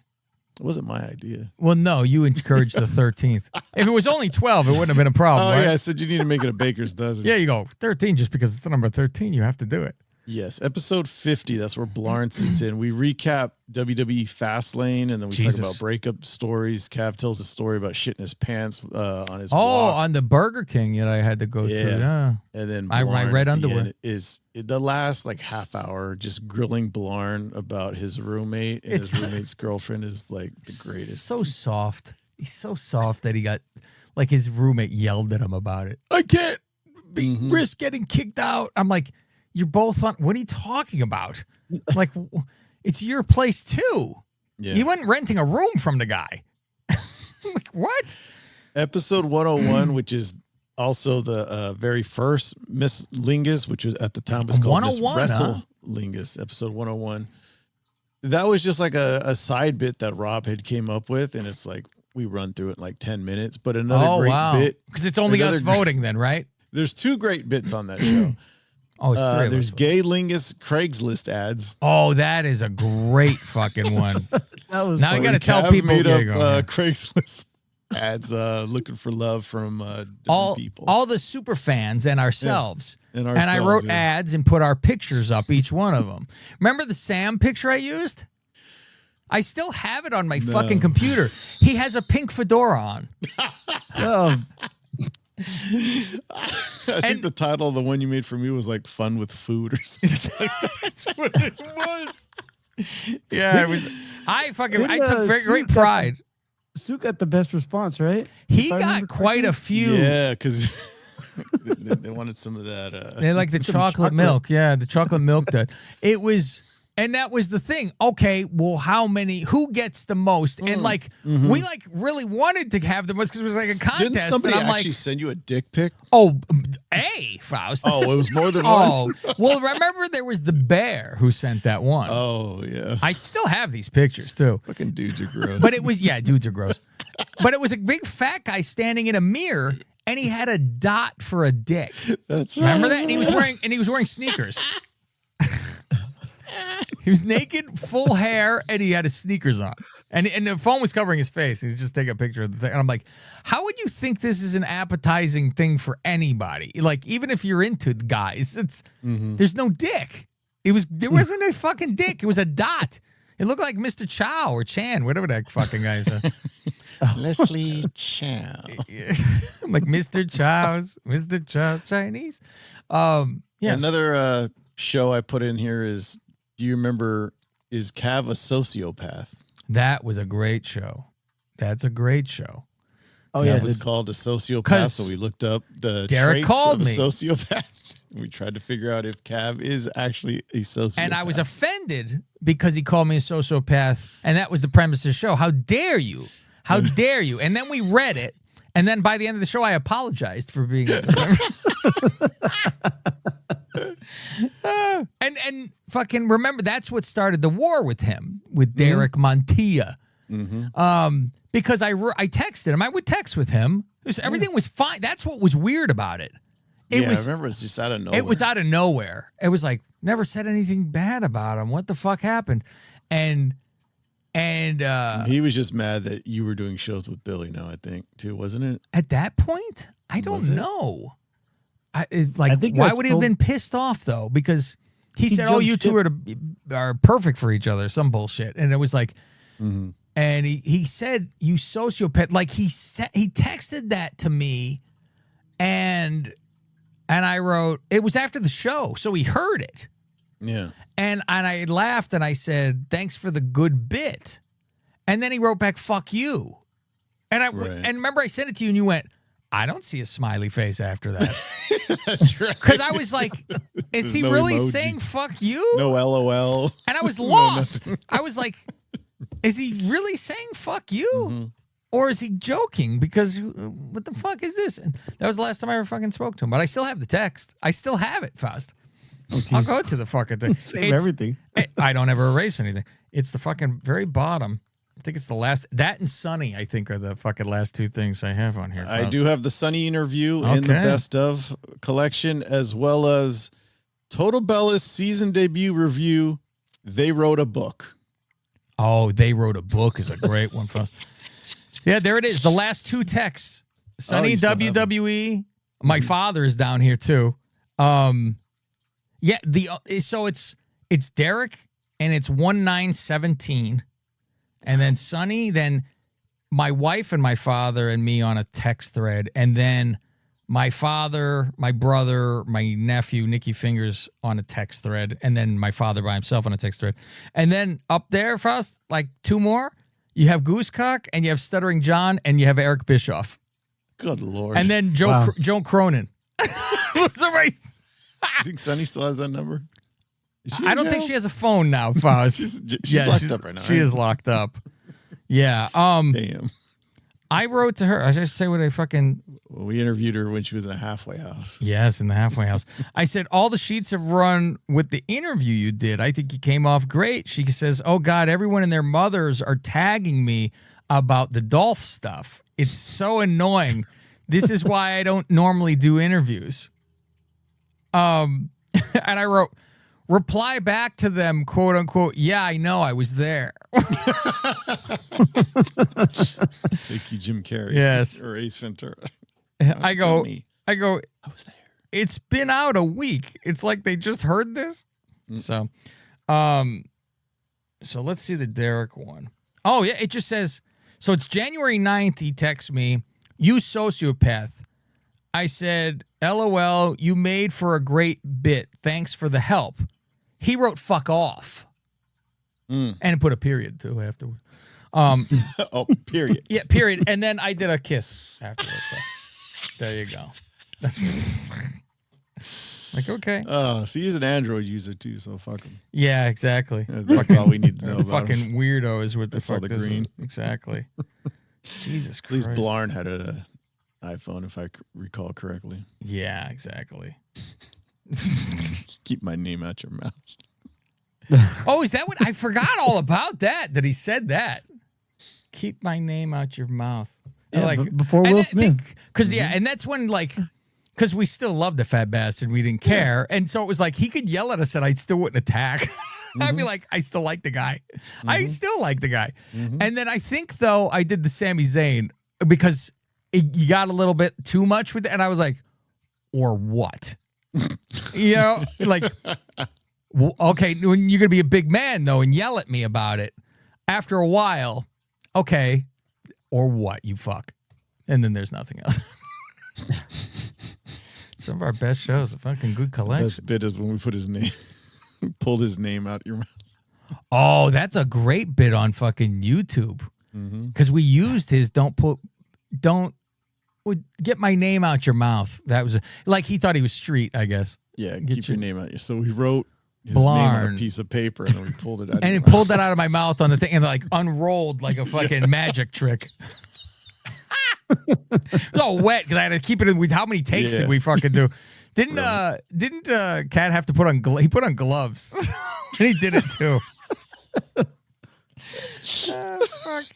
[SPEAKER 11] It wasn't my idea.
[SPEAKER 10] Well, no, you encouraged the 13th. If it was only 12, it wouldn't have been a problem,
[SPEAKER 11] Oh
[SPEAKER 10] right?
[SPEAKER 11] yeah, I said you need to make it a baker's dozen.
[SPEAKER 10] Yeah, you go 13 just because it's the number 13. You have to do it.
[SPEAKER 11] Yes, episode 50. That's where Blarn sits in. We recap WWE Fastlane, and then we talk about breakup stories. Cav tells a story about shitting his pants on his walk.
[SPEAKER 10] On the Burger King that I had to go to. Yeah.
[SPEAKER 11] And then
[SPEAKER 10] my
[SPEAKER 11] Blarn
[SPEAKER 10] red
[SPEAKER 11] at the
[SPEAKER 10] underwear
[SPEAKER 11] end is the last like half hour just grilling Blarn about his roommate, and his roommate's girlfriend is like the greatest.
[SPEAKER 10] So soft. He's so soft that he got like his roommate yelled at him about it. I can't risk getting kicked out. I'm like, you're both on. What are you talking about? Like, it's your place too.
[SPEAKER 11] Yeah.
[SPEAKER 10] You weren't renting a room from the guy. Like, what?
[SPEAKER 11] Episode 101, which is also the very first Miss Lingus, which was at the time was called Miss Wrestle Lingus, episode 101. That was just like a side bit that Rob had came up with, and it's like we run through it in like 10 minutes. But another great bit.
[SPEAKER 10] Because it's only us voting then, right?
[SPEAKER 11] There's 2 great bits on that show.
[SPEAKER 10] Oh, it's 3 of
[SPEAKER 11] there's
[SPEAKER 10] us.
[SPEAKER 11] gay Lingus Craigslist ads.
[SPEAKER 10] Oh, that is a great fucking one.
[SPEAKER 4] That was
[SPEAKER 10] Now I got to tell
[SPEAKER 11] Cav
[SPEAKER 10] people.
[SPEAKER 11] made
[SPEAKER 10] Yeah,
[SPEAKER 11] up
[SPEAKER 10] go, man.
[SPEAKER 11] Craigslist ads looking for love from different people.
[SPEAKER 10] All the super fans and ourselves.
[SPEAKER 11] And
[SPEAKER 10] And I
[SPEAKER 11] ourselves,
[SPEAKER 10] wrote
[SPEAKER 11] yeah.
[SPEAKER 10] ads and put our pictures up, each one of them. Remember the Sam picture I used? I still have it on my fucking computer. He has a pink fedora on.
[SPEAKER 4] Oh,
[SPEAKER 11] I think the title of the one you made for me was like "Fun with Food" or something like that.
[SPEAKER 10] That's what it was. Yeah, it was. I took very great
[SPEAKER 4] suit
[SPEAKER 10] pride.
[SPEAKER 4] Sue got the best response, right?
[SPEAKER 10] He
[SPEAKER 4] If I
[SPEAKER 10] got
[SPEAKER 4] remember
[SPEAKER 10] quite a
[SPEAKER 4] correctly?
[SPEAKER 10] few.
[SPEAKER 11] Yeah, because they wanted some of that.
[SPEAKER 10] They like the
[SPEAKER 4] Some
[SPEAKER 10] chocolate
[SPEAKER 4] chocolate.
[SPEAKER 10] milk. Yeah, the chocolate milk did. It was, and that was the thing. Okay, well, who gets the most? And like, we like really wanted to have the most because it was like a contest.
[SPEAKER 11] Didn't somebody
[SPEAKER 10] and I'm
[SPEAKER 11] actually
[SPEAKER 10] like,
[SPEAKER 11] send you a dick pic?
[SPEAKER 10] oh, Faust.
[SPEAKER 11] Oh, it was more than one?
[SPEAKER 10] Oh, well, remember there was the bear who sent that one.
[SPEAKER 11] Oh, yeah.
[SPEAKER 10] I still have these pictures too.
[SPEAKER 11] Fucking dudes are gross.
[SPEAKER 10] But it was, yeah, dudes are gross. But it was a big fat guy standing in a mirror, and he had a dot for a dick.
[SPEAKER 11] That's right.
[SPEAKER 10] Remember that? And he was wearing sneakers. He was naked, full hair, and he had his sneakers on. And the phone was covering his face. He's just taking a picture of the thing. And I'm like, how would you think this is an appetizing thing for anybody? Like, even if you're into guys, there's no dick. There wasn't a fucking dick. It was a dot. It looked like Mr. Chow or Chan, whatever that fucking guy is.
[SPEAKER 11] Leslie Chow.
[SPEAKER 10] I'm like, Mr. Chow's Chinese. Yes.
[SPEAKER 11] Another show I put in here is, do you remember, is Cav a sociopath?
[SPEAKER 10] That was a great show. That's a great show.
[SPEAKER 4] Oh,
[SPEAKER 11] Cav
[SPEAKER 4] yeah.
[SPEAKER 11] was called a sociopath,
[SPEAKER 10] 'Cause
[SPEAKER 11] so we looked up the
[SPEAKER 10] Derek
[SPEAKER 11] traits
[SPEAKER 10] called
[SPEAKER 11] of a
[SPEAKER 10] me.
[SPEAKER 11] sociopath. We tried to figure out if Cav is actually a sociopath.
[SPEAKER 10] And I was offended because he called me a sociopath, and that was the premise of the show. How dare you? How dare you? And then we read it, and then by the end of the show, I apologized for being. And fucking remember, that's what started the war with him, with Derek Montilla. Because I texted him. I would text with him. Everything was fine. That's what was weird about it.
[SPEAKER 11] I remember it was just out of nowhere.
[SPEAKER 10] It was out of nowhere. It was like, never said anything bad about him. What the fuck happened? And
[SPEAKER 11] he was just mad that you were doing shows with Billy now, I think, too, wasn't it?
[SPEAKER 10] at that point, I don't know.
[SPEAKER 4] I think
[SPEAKER 10] why
[SPEAKER 4] that's
[SPEAKER 10] would he have
[SPEAKER 4] told-
[SPEAKER 10] been pissed off though? Because he said, "Oh,
[SPEAKER 4] jumped
[SPEAKER 10] you two
[SPEAKER 4] ship.
[SPEAKER 10] are perfect for each other." Some bullshit, and it was like, and he said, "You sociopath." Like he texted that to me, and I wrote, it was after the show, so he heard it.
[SPEAKER 11] Yeah.
[SPEAKER 10] And I laughed and I said, "Thanks for the good bit." And then he wrote back, "Fuck you." And and remember I sent it to you and you went, "I don't see a smiley face after that."
[SPEAKER 11] That's right.
[SPEAKER 10] Because I was like, is he
[SPEAKER 11] no
[SPEAKER 10] really
[SPEAKER 11] emoji.
[SPEAKER 10] saying "fuck you"?
[SPEAKER 11] No LOL.
[SPEAKER 10] And I was lost. I was like, is he really saying "fuck you"? Or is he joking? Because what the fuck is this? And that was the last time I ever fucking spoke to him. But I still have the text. I still have it, Faust. I'll go to the fucking thing.
[SPEAKER 4] Save everything.
[SPEAKER 10] I don't ever erase anything. It's the fucking very bottom. I think it's the last. That and Sunny, I think, are the fucking last two things I have on here.
[SPEAKER 11] I
[SPEAKER 10] Faust.
[SPEAKER 11] do have the Sunny interview in the
[SPEAKER 10] Okay.
[SPEAKER 11] best of collection, as well as Total Bella's season debut review. They wrote a book.
[SPEAKER 10] Oh, They Wrote a Book is a great one, Faust. Yeah, there it is. The last two texts. Sunny
[SPEAKER 11] you still have them.
[SPEAKER 10] WWE. My father is down here too. Yeah, so it's Derek and it's 1917. And then Sunny, then my wife and my father and me on a text thread, and then my father, my brother, my nephew, Nicky Fingers on a text thread, and then my father by himself on a text thread. And then up there, Faust, like two more, you have Goosecock, and you have Stuttering John, and you have Eric Bischoff.
[SPEAKER 11] Good Lord.
[SPEAKER 10] And then Joe Cronin. So right.
[SPEAKER 11] I think Sunny still has that number. Is she
[SPEAKER 10] I
[SPEAKER 11] in
[SPEAKER 10] don't think
[SPEAKER 11] jail?
[SPEAKER 10] she has a phone now, Faust.
[SPEAKER 11] She's locked up right now.
[SPEAKER 10] She
[SPEAKER 11] right?
[SPEAKER 10] is locked up. Yeah.
[SPEAKER 11] Damn.
[SPEAKER 10] I wrote to her. I just say what I fucking.
[SPEAKER 11] Well, we interviewed her when she was in a halfway house.
[SPEAKER 10] Yes, in the halfway house. I said, all the sheets have run with the interview you did. I think you came off great. She says, "Oh, God, everyone and their mothers are tagging me about the Dolph stuff. It's so annoying. This is why I don't normally do interviews." And I wrote, reply back to them, quote unquote, "Yeah, I know, I was there."
[SPEAKER 11] Thank you, Jim Carrey.
[SPEAKER 10] Yes.
[SPEAKER 11] Or Ace Ventura.
[SPEAKER 10] I go,
[SPEAKER 11] I was there.
[SPEAKER 10] it's been out a week. It's like they just heard this. So let's see the Derek one. Oh, yeah, it just says, so it's January 9th. He texts me, "You sociopath." I said, "LOL, you made for a great bit. Thanks for the help." He wrote "fuck off." And put a period too afterwards.
[SPEAKER 11] Oh, period.
[SPEAKER 10] Yeah, period. And then I did a kiss afterwards. So. There you go. That's like, okay.
[SPEAKER 11] So he's an Android user too, so fuck him.
[SPEAKER 10] Yeah, exactly.
[SPEAKER 11] That's all we need to know about
[SPEAKER 10] fucking
[SPEAKER 11] him.
[SPEAKER 10] weirdos with the
[SPEAKER 11] That's all
[SPEAKER 10] fuck
[SPEAKER 11] the
[SPEAKER 10] this
[SPEAKER 11] green.
[SPEAKER 10] is. Exactly. Jesus
[SPEAKER 11] At least
[SPEAKER 10] Christ.
[SPEAKER 11] Blarn had an iPhone, if I recall correctly.
[SPEAKER 10] Yeah, exactly.
[SPEAKER 11] Keep my name out your mouth.
[SPEAKER 10] Oh, is that what? I forgot all about that he said that. Keep my name out your mouth.
[SPEAKER 4] Yeah,
[SPEAKER 10] like
[SPEAKER 4] before Will Smith.
[SPEAKER 10] Because, yeah, and that's when, like, because we still loved the fat bastard. We didn't care. And so it was like he could yell at us and I still wouldn't attack. I'd be like, I still like the guy. I still like the guy. And then I think, though, I did the Sami Zayn because you got a little bit too much with it. And I was like, or what? You know, like, okay, when you're going to be a big man, though, and yell at me about it. After a while, okay, or what, you fuck. And then there's nothing else. Some of our best shows, a fucking good collection.
[SPEAKER 11] Best bit is when we put his name, pulled his name out your mouth.
[SPEAKER 10] Oh, that's a great bit on fucking YouTube. Because we used his don't get my name out your mouth. That was like he thought he was street, I guess.
[SPEAKER 11] Yeah,
[SPEAKER 10] Get
[SPEAKER 11] keep your name out. So we wrote his name
[SPEAKER 10] Blarn.
[SPEAKER 11] on a piece of paper and then we pulled it out.
[SPEAKER 10] And it pulled that out of my mouth on the thing and like unrolled like a fucking magic trick. It was all wet because I had to keep it in. With how many takes did we fucking do? Didn't Cat have to put on he put on gloves and he did it too. Fuck.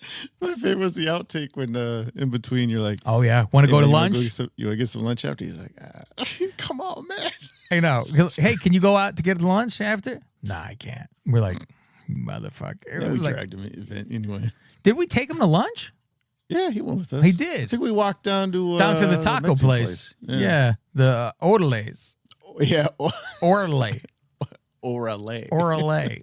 [SPEAKER 11] My favorite was the outtake when in between you're like,
[SPEAKER 10] oh yeah, want to go to lunch?
[SPEAKER 11] You want to get some lunch after? He's like, come on, man.
[SPEAKER 10] I know. Hey, can you go out to get lunch after? Nah, I can't. We're like, motherfucker.
[SPEAKER 11] Yeah, we
[SPEAKER 10] like,
[SPEAKER 11] dragged him anyway.
[SPEAKER 10] Did we take him to lunch?
[SPEAKER 11] Yeah, he went with us.
[SPEAKER 10] He did.
[SPEAKER 11] I think we walked down to
[SPEAKER 10] the taco
[SPEAKER 11] Mexican
[SPEAKER 10] place. Yeah, the Orales.
[SPEAKER 11] Yeah.
[SPEAKER 10] Orale.
[SPEAKER 11] Orale.
[SPEAKER 10] Orale.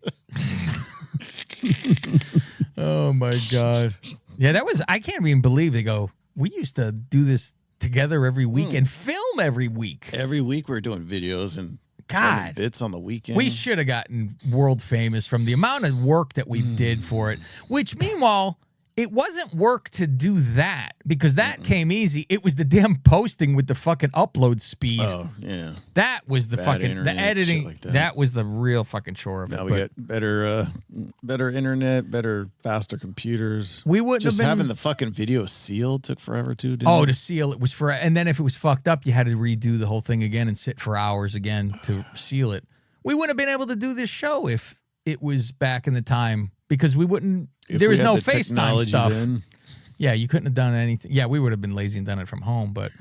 [SPEAKER 10] Oh my God. Yeah, that was, I can't even believe they go, we used to do this together every week and film every week.
[SPEAKER 11] Every week we're doing videos and
[SPEAKER 10] God,
[SPEAKER 11] bits on the weekend.
[SPEAKER 10] We should have gotten world famous from the amount of work that we did for it, which meanwhile, it wasn't work to do that because that came easy. It was the damn posting with the fucking upload speed.
[SPEAKER 11] Oh, yeah.
[SPEAKER 10] That was the
[SPEAKER 11] Bad
[SPEAKER 10] fucking,
[SPEAKER 11] internet,
[SPEAKER 10] the editing.
[SPEAKER 11] shit like
[SPEAKER 10] that was the real fucking chore of it.
[SPEAKER 11] Now we got better internet, faster computers.
[SPEAKER 10] We wouldn't
[SPEAKER 11] just
[SPEAKER 10] have been
[SPEAKER 11] having the fucking video sealed took forever too. Didn't
[SPEAKER 10] Oh,
[SPEAKER 11] it?
[SPEAKER 10] to seal it was for, and then if it was fucked up, you had to redo the whole thing again and sit for hours again to seal it. We wouldn't have been able to do this show if it was back in the time because we wouldn't. There was no FaceTime stuff.
[SPEAKER 11] Then.
[SPEAKER 10] Yeah, you couldn't have done anything. Yeah, we would have been lazy and done it from home, but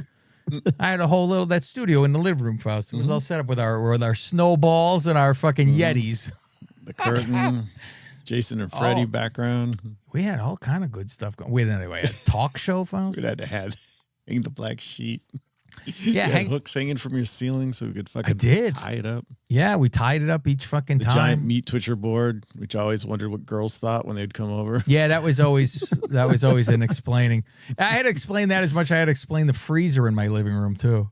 [SPEAKER 10] I had a whole that studio in the living room for us. It was all set up with our snowballs and our fucking Yetis.
[SPEAKER 11] The curtain, Jason and Freddie background.
[SPEAKER 10] We had all kind of good stuff going. Wait, anyway, a talk show, folks.
[SPEAKER 11] We had to hang the black sheet.
[SPEAKER 10] Yeah,
[SPEAKER 11] hooks hanging from your ceiling so we could fucking tie it up.
[SPEAKER 10] Yeah, we tied it up each fucking
[SPEAKER 11] the
[SPEAKER 10] time.
[SPEAKER 11] Giant meat twitcher board, which I always wondered what girls thought when they'd come over.
[SPEAKER 10] Yeah, that was always an explaining. I had to explain that as much as I had to explain the freezer in my living room too.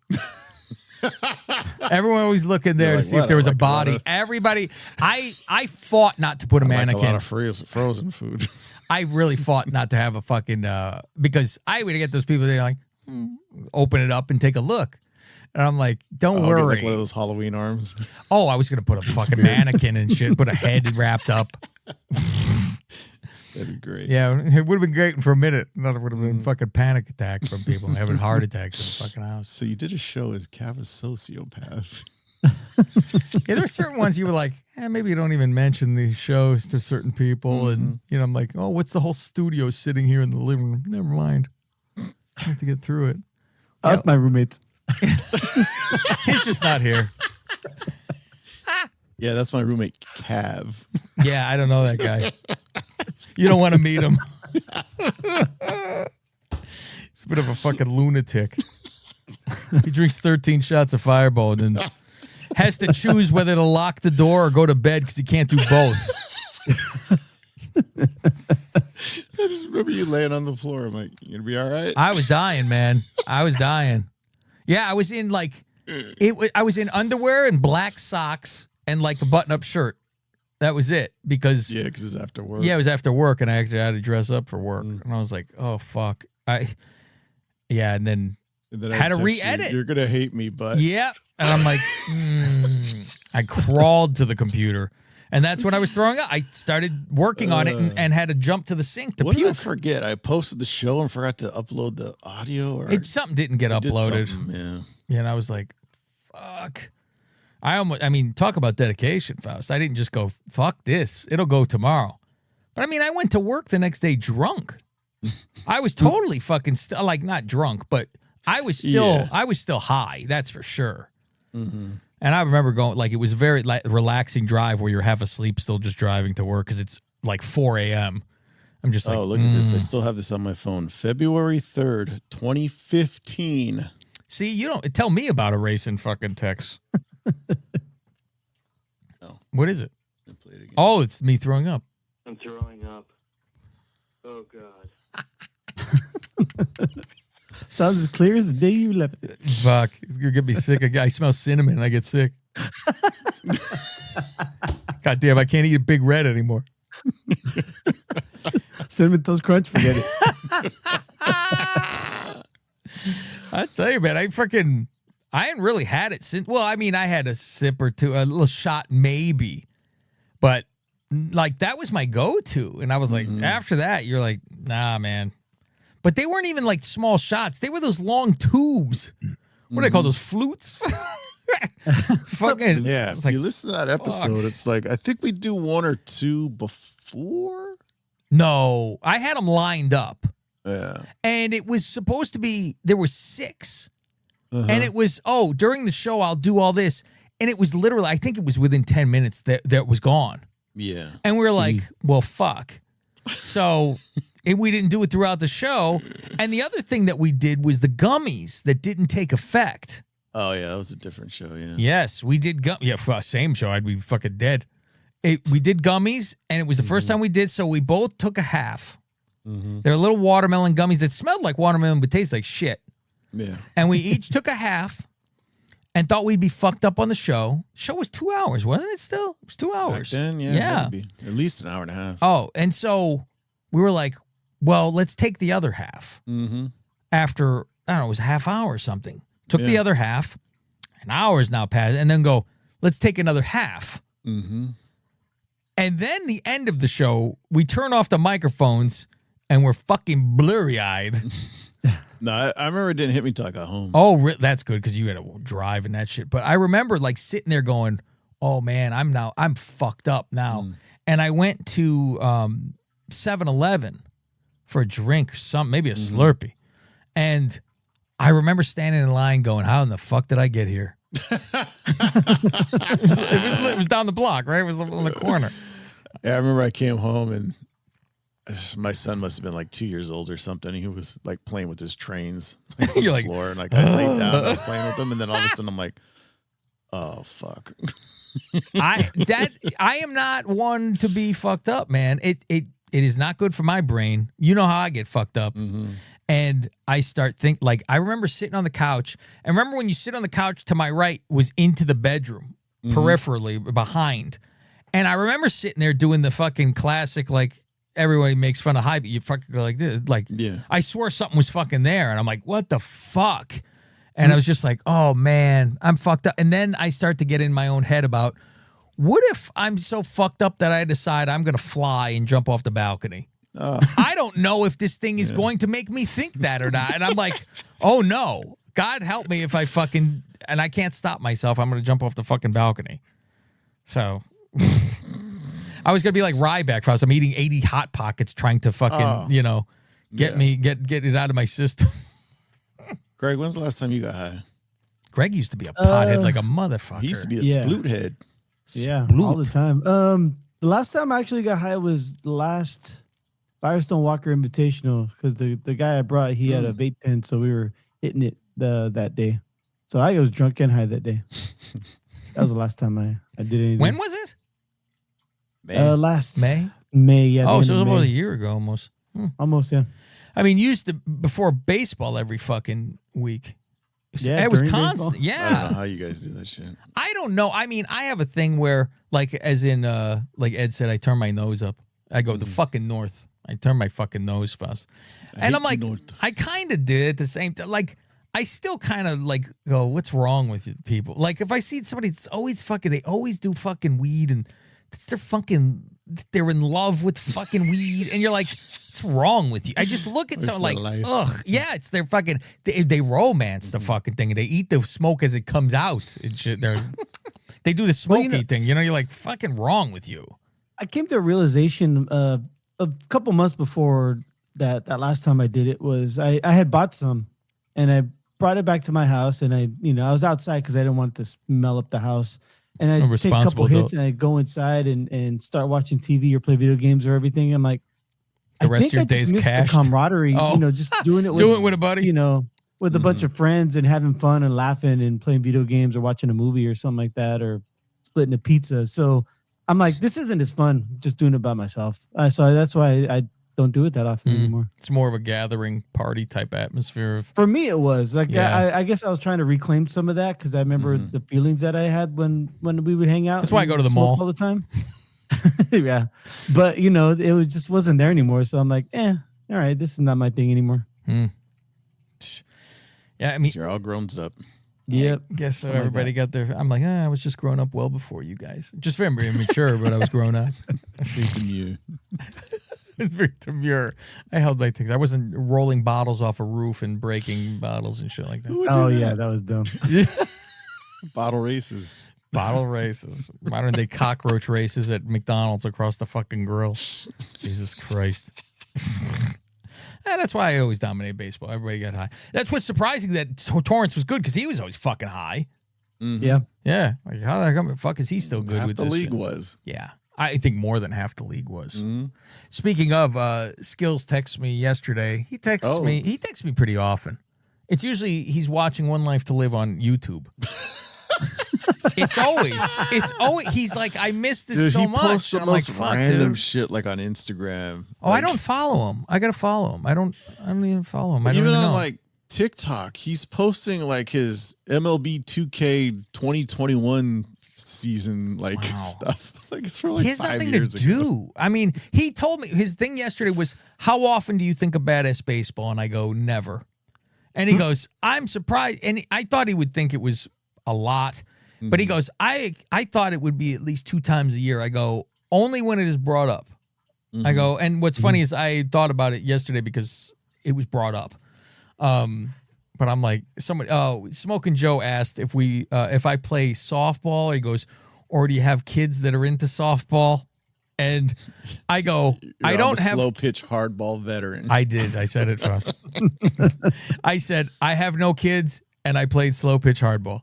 [SPEAKER 10] Everyone always looking there to see if there was a body. Everybody, I fought not to put a mannequin.
[SPEAKER 11] Like a lot of frozen food.
[SPEAKER 10] I really fought not to have a fucking because I would get those people there like open it up and take a look. And I'm like, don't worry.
[SPEAKER 11] Like one of those Halloween arms.
[SPEAKER 10] Oh, I was going to put a fucking mannequin and shit, put a head wrapped up.
[SPEAKER 11] That'd be great.
[SPEAKER 10] Yeah, it would have been great for a minute. That would have been fucking panic attacks from people having heart attacks in the fucking house.
[SPEAKER 11] So you did a show as Cav a sociopath.
[SPEAKER 10] Yeah, there are certain ones you were like, maybe you don't even mention these shows to certain people. And, I'm like, oh, what's the whole studio sitting here in the living room? Never mind. I have to get through it.
[SPEAKER 4] That's my roommates.
[SPEAKER 10] He's just not here.
[SPEAKER 11] Yeah, that's my roommate, Cav.
[SPEAKER 10] Yeah, I don't know that guy. You don't want to meet him. He's a bit of a fucking lunatic. He drinks 13 shots of Fireball and then has to choose whether to lock the door or go to bed because he can't do both.
[SPEAKER 11] I just remember you laying on the floor. I'm like, you gonna be all right?
[SPEAKER 10] I was dying, man. I was dying. Yeah, I was in I was in underwear and black socks and like a button-up shirt. That was it because
[SPEAKER 11] Yeah, because it was after work.
[SPEAKER 10] Yeah, it was after work, and I actually had to dress up for work, and I was like, "Oh fuck!" and then
[SPEAKER 11] I
[SPEAKER 10] had to
[SPEAKER 11] text
[SPEAKER 10] re-edit.
[SPEAKER 11] You're gonna hate me, but
[SPEAKER 10] Yep, and I'm like, I crawled to the computer, and that's when I was throwing up. I started working on it and had to jump to the sink to
[SPEAKER 11] what did I
[SPEAKER 10] puke.
[SPEAKER 11] forget? I posted the show and forgot to upload the audio, or
[SPEAKER 10] Something didn't get uploaded. Yeah, and I was like, fuck. I mean, talk about dedication, Faust. I didn't just go, fuck this. It'll go tomorrow. But I mean, I went to work the next day drunk. I was totally fucking like not drunk, but I was still high. That's for sure. Mm-hmm. And I remember going, like, it was a very relaxing drive where you're half asleep, still just driving to work because it's like 4 a.m. I'm just like,
[SPEAKER 11] look at this. I still have this on my phone. February 3rd, 2015.
[SPEAKER 10] See, you don't tell me about a racing fucking text.
[SPEAKER 11] No.
[SPEAKER 10] What is it?
[SPEAKER 11] Play it again.
[SPEAKER 10] Oh, it's me throwing up.
[SPEAKER 7] I'm throwing up. Oh, God.
[SPEAKER 4] Sounds as clear as the day you left it.
[SPEAKER 10] Fuck. It's going to get me sick. I smell cinnamon and I get sick. God damn, I can't eat a Big Red anymore.
[SPEAKER 4] Cinnamon Toast Crunch, forget it.
[SPEAKER 10] I tell you, man, I hadn't really had it since. Well, I mean, I had a sip or two, a little shot maybe, but like that was my go-to. And I was like, after that, you're like, nah, man. But they weren't even like small shots. They were those long tubes. What do they call those, flutes? Fucking
[SPEAKER 11] yeah. If
[SPEAKER 10] like,
[SPEAKER 11] you listen to that episode, it's like I think we do one or two before.
[SPEAKER 10] No, I had them lined up.
[SPEAKER 11] Yeah.
[SPEAKER 10] And it was supposed to be, there were 6. And it was, during the show, I'll do all this. And it was literally, I think it was within 10 minutes that was gone.
[SPEAKER 11] Yeah.
[SPEAKER 10] And we were like, well, fuck. So we didn't do it throughout the show. And the other thing that we did was the gummies that didn't take effect.
[SPEAKER 11] Oh, yeah. That was a different show. Yeah.
[SPEAKER 10] Yes, we did. Same show. I'd be fucking dead. We did gummies, and it was the first time we did. So we both took a half. They're little watermelon gummies that smelled like watermelon but taste like shit.
[SPEAKER 11] Yeah.
[SPEAKER 10] And we each took a half and thought we'd be fucked up on the show. Show was 2 hours, wasn't it still? It was 2 hours.
[SPEAKER 11] Back then, yeah. Maybe. At least an hour and a half.
[SPEAKER 10] Oh, and so we were like, well, let's take the other half. After, I don't know, it was a half hour or something. Took the other half. An hour's now passed. And then go, let's take another half. And then the end of the show, we turn off the microphones and we're fucking blurry-eyed.
[SPEAKER 11] No, I remember it didn't hit me till I got home.
[SPEAKER 10] Oh, that's good because you had to drive and that shit. But I remember like sitting there going, oh, man, I'm fucked up now. And I went to 7-Eleven for a drink or something, maybe a Slurpee. And I remember standing in line going, how in the fuck did I get here? it was down the block, right? It was on the corner.
[SPEAKER 11] Yeah, I remember I came home and my son must have been like 2 years old or something. He was like playing with his trains on
[SPEAKER 10] You're
[SPEAKER 11] the
[SPEAKER 10] like,
[SPEAKER 11] floor, and like I laid down, I was playing with him, and then all of a sudden I'm like, oh fuck.
[SPEAKER 10] I am not one to be fucked up, man. It is not good for my brain. You know how I get fucked up. And I start like I remember sitting on the couch. And remember when you sit on the couch to my right was into the bedroom, peripherally behind. And I remember sitting there doing the fucking classic, like everybody makes fun of hype. You fucking go like this. Like, I swore something was fucking there. And I'm like, what the fuck? And I was just like, oh man, I'm fucked up. And then I start to get in my own head about, what if I'm so fucked up that I decide I'm going to fly and jump off the balcony? I don't know if this thing is going to make me think that or not. And I'm like, oh no, God help me if I fucking, and I can't stop myself. I'm going to jump off the fucking balcony. So I was going to be like Ryback. I'm eating 80 Hot Pockets trying to fucking, get it out of my system.
[SPEAKER 11] Greg, when's the last time you got high?
[SPEAKER 10] Greg used to be a pothead like a motherfucker.
[SPEAKER 11] He used to be a sploot head.
[SPEAKER 4] Yeah, all the time. The last time I actually got high was the last Firestone Walker Invitational because the guy I brought, he had a vape pen, so we were hitting it that day. So I was drunk and high that day. That was the last time I did anything.
[SPEAKER 10] When was it?
[SPEAKER 11] May.
[SPEAKER 4] Last
[SPEAKER 10] May,
[SPEAKER 4] yeah.
[SPEAKER 10] Oh, so it was about a year ago almost.
[SPEAKER 4] Almost, yeah.
[SPEAKER 10] I mean, used to before baseball every fucking week.
[SPEAKER 4] Yeah,
[SPEAKER 10] it was
[SPEAKER 4] during
[SPEAKER 10] constant.
[SPEAKER 4] baseball?
[SPEAKER 11] I don't
[SPEAKER 10] Yeah.
[SPEAKER 11] know how you guys do that shit.
[SPEAKER 10] I don't know. I mean, I have a thing where, like, as in, like Ed said, I turn my nose up. I go the fucking north. I turn my fucking nose fast. And I'm like, I kind of did at the same time. Like, I still kind of like go, what's wrong with you people? Like, if I see somebody that's always fucking, they always do fucking weed and it's their fucking, they're in love with fucking weed. And you're like, what's wrong with you? I just look at someone like, ugh. Yeah, it's their fucking, they romance the fucking thing and they eat the smoke as it comes out and shit. They do the smoky thing. You know, you're like, fucking wrong with you.
[SPEAKER 4] I came to a realization a couple months before that last time I did it was I had bought some and I brought it back to my house and I was outside because I didn't want it to smell up the house. And I take a couple hits and I go inside and start watching TV or play video games or everything. I'm like,
[SPEAKER 10] the rest of your day's cashed.
[SPEAKER 4] The camaraderie, just doing it with
[SPEAKER 10] a buddy,
[SPEAKER 4] with a bunch of friends and having fun and laughing and playing video games or watching a movie or something like that or splitting a pizza. So I'm like, this isn't as fun just doing it by myself. So that's why I don't do it that often anymore.
[SPEAKER 10] It's more of a gathering party type atmosphere.
[SPEAKER 4] For me, it was like I guess I was trying to reclaim some of that because I remember the feelings that I had when we would hang out.
[SPEAKER 10] That's why I go to the mall
[SPEAKER 4] all the time. Yeah, but it was just wasn't there anymore. So I'm like, all right, this is not my thing anymore.
[SPEAKER 10] Yeah, I mean,
[SPEAKER 11] you're all grown up.
[SPEAKER 4] Yeah,
[SPEAKER 10] guess so. Everybody got their. I'm like, I was just grown up well before you guys. Just very immature, but I was grown up.
[SPEAKER 11] You.
[SPEAKER 10] It's very demure. I held my things. I wasn't rolling bottles off a roof and breaking bottles and shit like that.
[SPEAKER 4] Oh yeah, that was dumb.
[SPEAKER 11] Bottle races.
[SPEAKER 10] Bottle races. Modern day cockroach races at McDonald's across the fucking grill. Jesus Christ. And that's why I always dominate baseball. Everybody got high. That's what's surprising that Torrance was good because he was always fucking high.
[SPEAKER 11] Mm-hmm.
[SPEAKER 4] Yeah.
[SPEAKER 10] Yeah. Like, how the fuck is he still good
[SPEAKER 11] half
[SPEAKER 10] with
[SPEAKER 11] the
[SPEAKER 10] this
[SPEAKER 11] league
[SPEAKER 10] shit?
[SPEAKER 11] was.
[SPEAKER 10] Yeah. I think more than half the league was. Speaking of, Skills texted me yesterday. He texts me pretty often. It's usually he's watching One Life to Live on YouTube. It's always he's like, I miss this so much.
[SPEAKER 11] Posts the
[SPEAKER 10] and I'm like,
[SPEAKER 11] most
[SPEAKER 10] fuck,
[SPEAKER 11] random
[SPEAKER 10] dude.
[SPEAKER 11] shit like on Instagram.
[SPEAKER 10] Oh, I don't follow him. I gotta follow him. I don't even follow him. I don't
[SPEAKER 11] even
[SPEAKER 10] even
[SPEAKER 11] on
[SPEAKER 10] know.
[SPEAKER 11] like TikTok, he's posting like his MLB 2K 2021 season stuff. Like it's from like
[SPEAKER 10] he has
[SPEAKER 11] 5
[SPEAKER 10] nothing
[SPEAKER 11] years
[SPEAKER 10] to
[SPEAKER 11] ago.
[SPEAKER 10] do. I mean, he told me his thing yesterday was, how often do you think of badass baseball? And I go, never. And he goes, I'm surprised. And I thought he would think it was a lot. But he goes, I thought it would be at least 2 times a year. I go, only when it is brought up. I go, and what's funny is I thought about it yesterday because it was brought up. But I'm like, Smoking Joe asked if I play softball. He goes, or do you have kids that are into softball? And I go, I don't have
[SPEAKER 11] slow pitch hardball veteran.
[SPEAKER 10] I did. I said it first. I said, I have no kids and I played slow pitch hardball.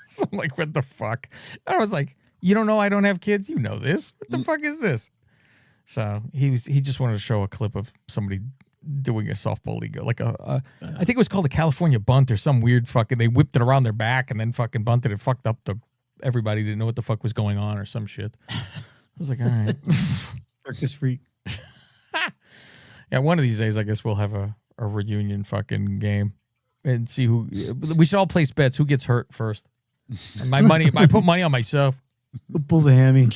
[SPEAKER 10] So I'm like, what the fuck? I was like, you don't know I don't have kids? You know this. What the fuck is this? So he just wanted to show a clip of somebody doing a softball league, like I think it was called a California bunt or some weird fucking. They whipped it around their back and then fucking bunted it, fucked up everybody didn't know what the fuck was going on or some shit. I was like, all right,
[SPEAKER 4] circus freak.
[SPEAKER 10] Yeah, one of these days I guess we'll have a reunion fucking game and see who. We should all place bets. Who gets hurt first? And my money. I put money on myself.
[SPEAKER 4] Who pulls a hammy?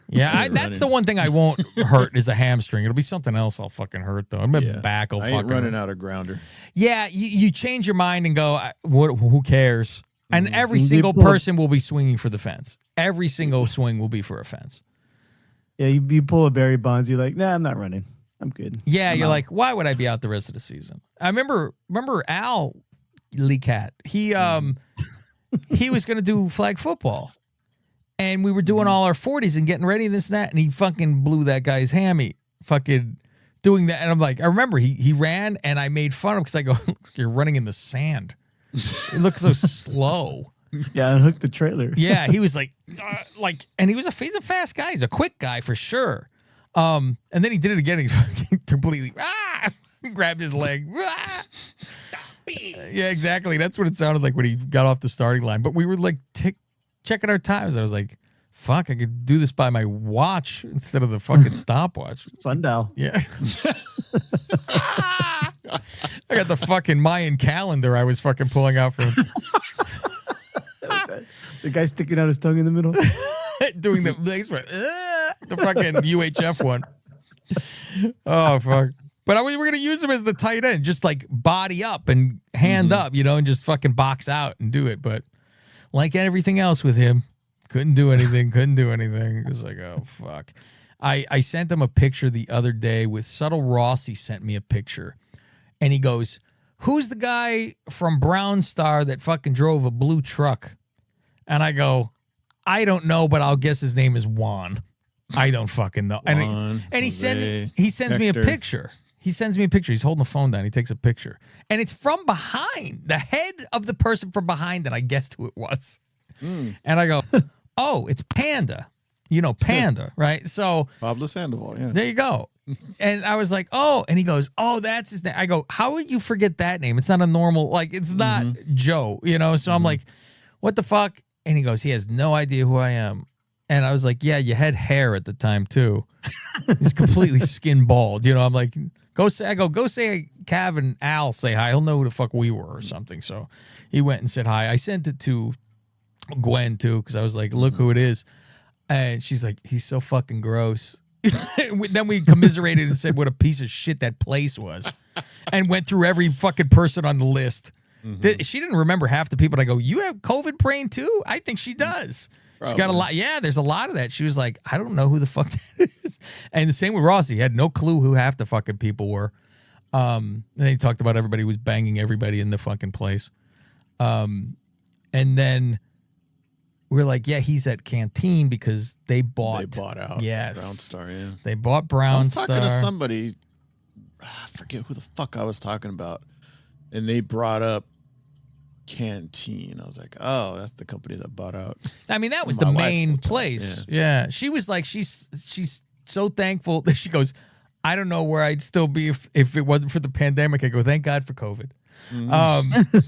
[SPEAKER 10] Yeah, that's the one thing I won't hurt is a hamstring. It'll be something else I'll fucking hurt though. My back will
[SPEAKER 11] I
[SPEAKER 10] fucking
[SPEAKER 11] ain't running
[SPEAKER 10] hurt.
[SPEAKER 11] out of grounder.
[SPEAKER 10] Yeah, you change your mind and go, who cares? And every single person will be swinging for the fence. Every single swing will be for a fence.
[SPEAKER 4] Yeah, you pull a Barry Bonds, you're like, nah, I'm not running. I'm good.
[SPEAKER 10] Yeah, you're like, why would I be out the rest of the season? I remember Al Lee Cat. He was going to do flag football. And we were doing all our 40s and getting ready, this and that, and he fucking blew that guy's hammy, fucking doing that. And I'm like, I remember he ran, and I made fun of him because I go, you're running in the sand. It looks so slow.
[SPEAKER 4] Yeah, unhook the trailer.
[SPEAKER 10] Yeah, he was like, and he's a fast guy. He's a quick guy for sure. And then he did it again. He completely grabbed his leg. Yeah, exactly. That's what it sounded like when he got off the starting line. But we were like checking our times. I was like, fuck, I could do this by my watch instead of the fucking stopwatch.
[SPEAKER 4] Sundial.
[SPEAKER 10] Yeah. I got the fucking Mayan calendar I was fucking pulling out from
[SPEAKER 4] The guy sticking out his tongue in the middle.
[SPEAKER 10] doing the fucking UHF one. Oh, fuck. But we were going to use him as the tight end, just like body up and hand up, and just fucking box out and do it. But like everything else with him, couldn't do anything. It was like, oh, fuck. I sent him a picture the other day with Subtle Rossi sent me a picture. And he goes, who's the guy from Brown Star that fucking drove a blue truck? And I go, I don't know, but I'll guess his name is Juan. I don't fucking know. And he sends me a picture. He sends me a picture. He's holding the phone down. He takes a picture. And it's from behind, the head of the person from behind that I guessed who it was. And I go, oh, it's Panda. Panda, right? So
[SPEAKER 11] Pablo Sandoval, yeah.
[SPEAKER 10] There you go. And I was like, oh, and he goes, oh, that's his name. I go, how would you forget that name? It's not a normal, it's not Joe, So I'm like, what the fuck? And he goes, he has no idea who I am. And I was like, yeah, you had hair at the time too. He's completely skin bald. I'm like, go say Cav and Al say hi. He'll know who the fuck we were or something. So he went and said hi. I sent it to Gwen too, because I was like, look who it is. And she's like, he's so fucking gross. Then we commiserated and said what a piece of shit that place was, and went through every fucking person on the list. She didn't remember half the people. I go, you have COVID brain too? I think she does. Probably. She's got a lot. Yeah, there's a lot of that. She was like, I don't know who the fuck that is. And the same with Rossi. He had no clue who half the fucking people were. And then he talked about everybody was banging everybody in the fucking place. And then we're like, yeah, he's at Canteen because they bought out. Yes.
[SPEAKER 11] Brown Star, yeah.
[SPEAKER 10] They bought Brown Star.
[SPEAKER 11] I was talking to somebody, I forget who the fuck I was talking about, and they brought up Canteen. I was like, oh, that's the company that bought out.
[SPEAKER 10] I mean, that was the main place. Yeah. She was like, she's so thankful that she goes, I don't know where I'd still be if it wasn't for the pandemic. I go, thank God for COVID.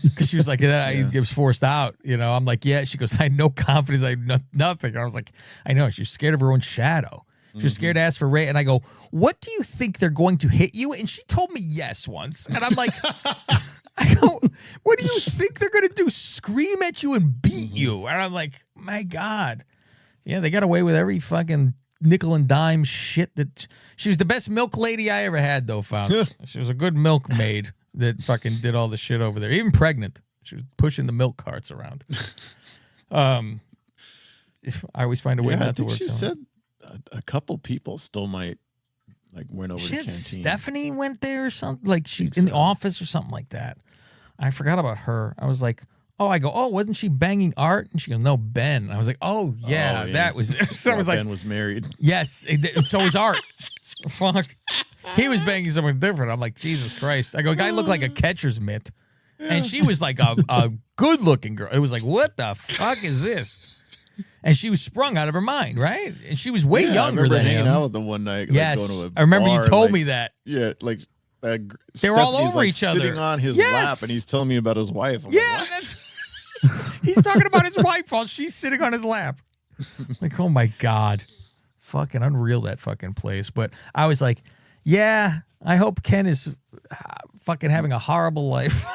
[SPEAKER 10] Because she was like, I was forced out. I'm like, yeah. She goes, I had no confidence. I had nothing. And I was like, I know. She's scared of her own shadow. She was scared to ask for rate. And I go, what do you think they're going to hit you? And she told me yes once. And I'm like, I go, what do you think they're going to do? Scream at you and beat you? And I'm like, my God. Yeah, they got away with every fucking nickel and dime shit. That she was the best milk lady I ever had, though, Faust. She was a good milkmaid that fucking did all the shit over there. Even pregnant. She was pushing the milk carts around. I always find a way not to work.
[SPEAKER 11] She said a couple people still might went over to Canteen.
[SPEAKER 10] Stephanie went there or something. Like she in the office or something like that. I forgot about her. I was like, wasn't she banging Art? And she goes, no, Ben. And I was like, yeah, that was it. So I was like,
[SPEAKER 11] Ben was married.
[SPEAKER 10] Yes, so was Art. Fuck. He was banging someone different. I'm like, Jesus Christ. I go, guy looked like a catcher's mitt. And she was like a good looking girl. It was like, what the fuck is this? And she was sprung out of her mind, right? And she was way younger than him.
[SPEAKER 11] Hanging out with them one night.
[SPEAKER 10] Yes.
[SPEAKER 11] Going to
[SPEAKER 10] I remember you told me that.
[SPEAKER 11] Yeah,
[SPEAKER 10] they were all over each other.
[SPEAKER 11] Sitting on his lap, and he's telling me about his wife. I'm like,
[SPEAKER 10] that's... He's talking about his wife while she's sitting on his lap. Like, oh my God. Fucking unreal, that fucking place. But I was like, yeah, I hope Ken is fucking having a horrible life.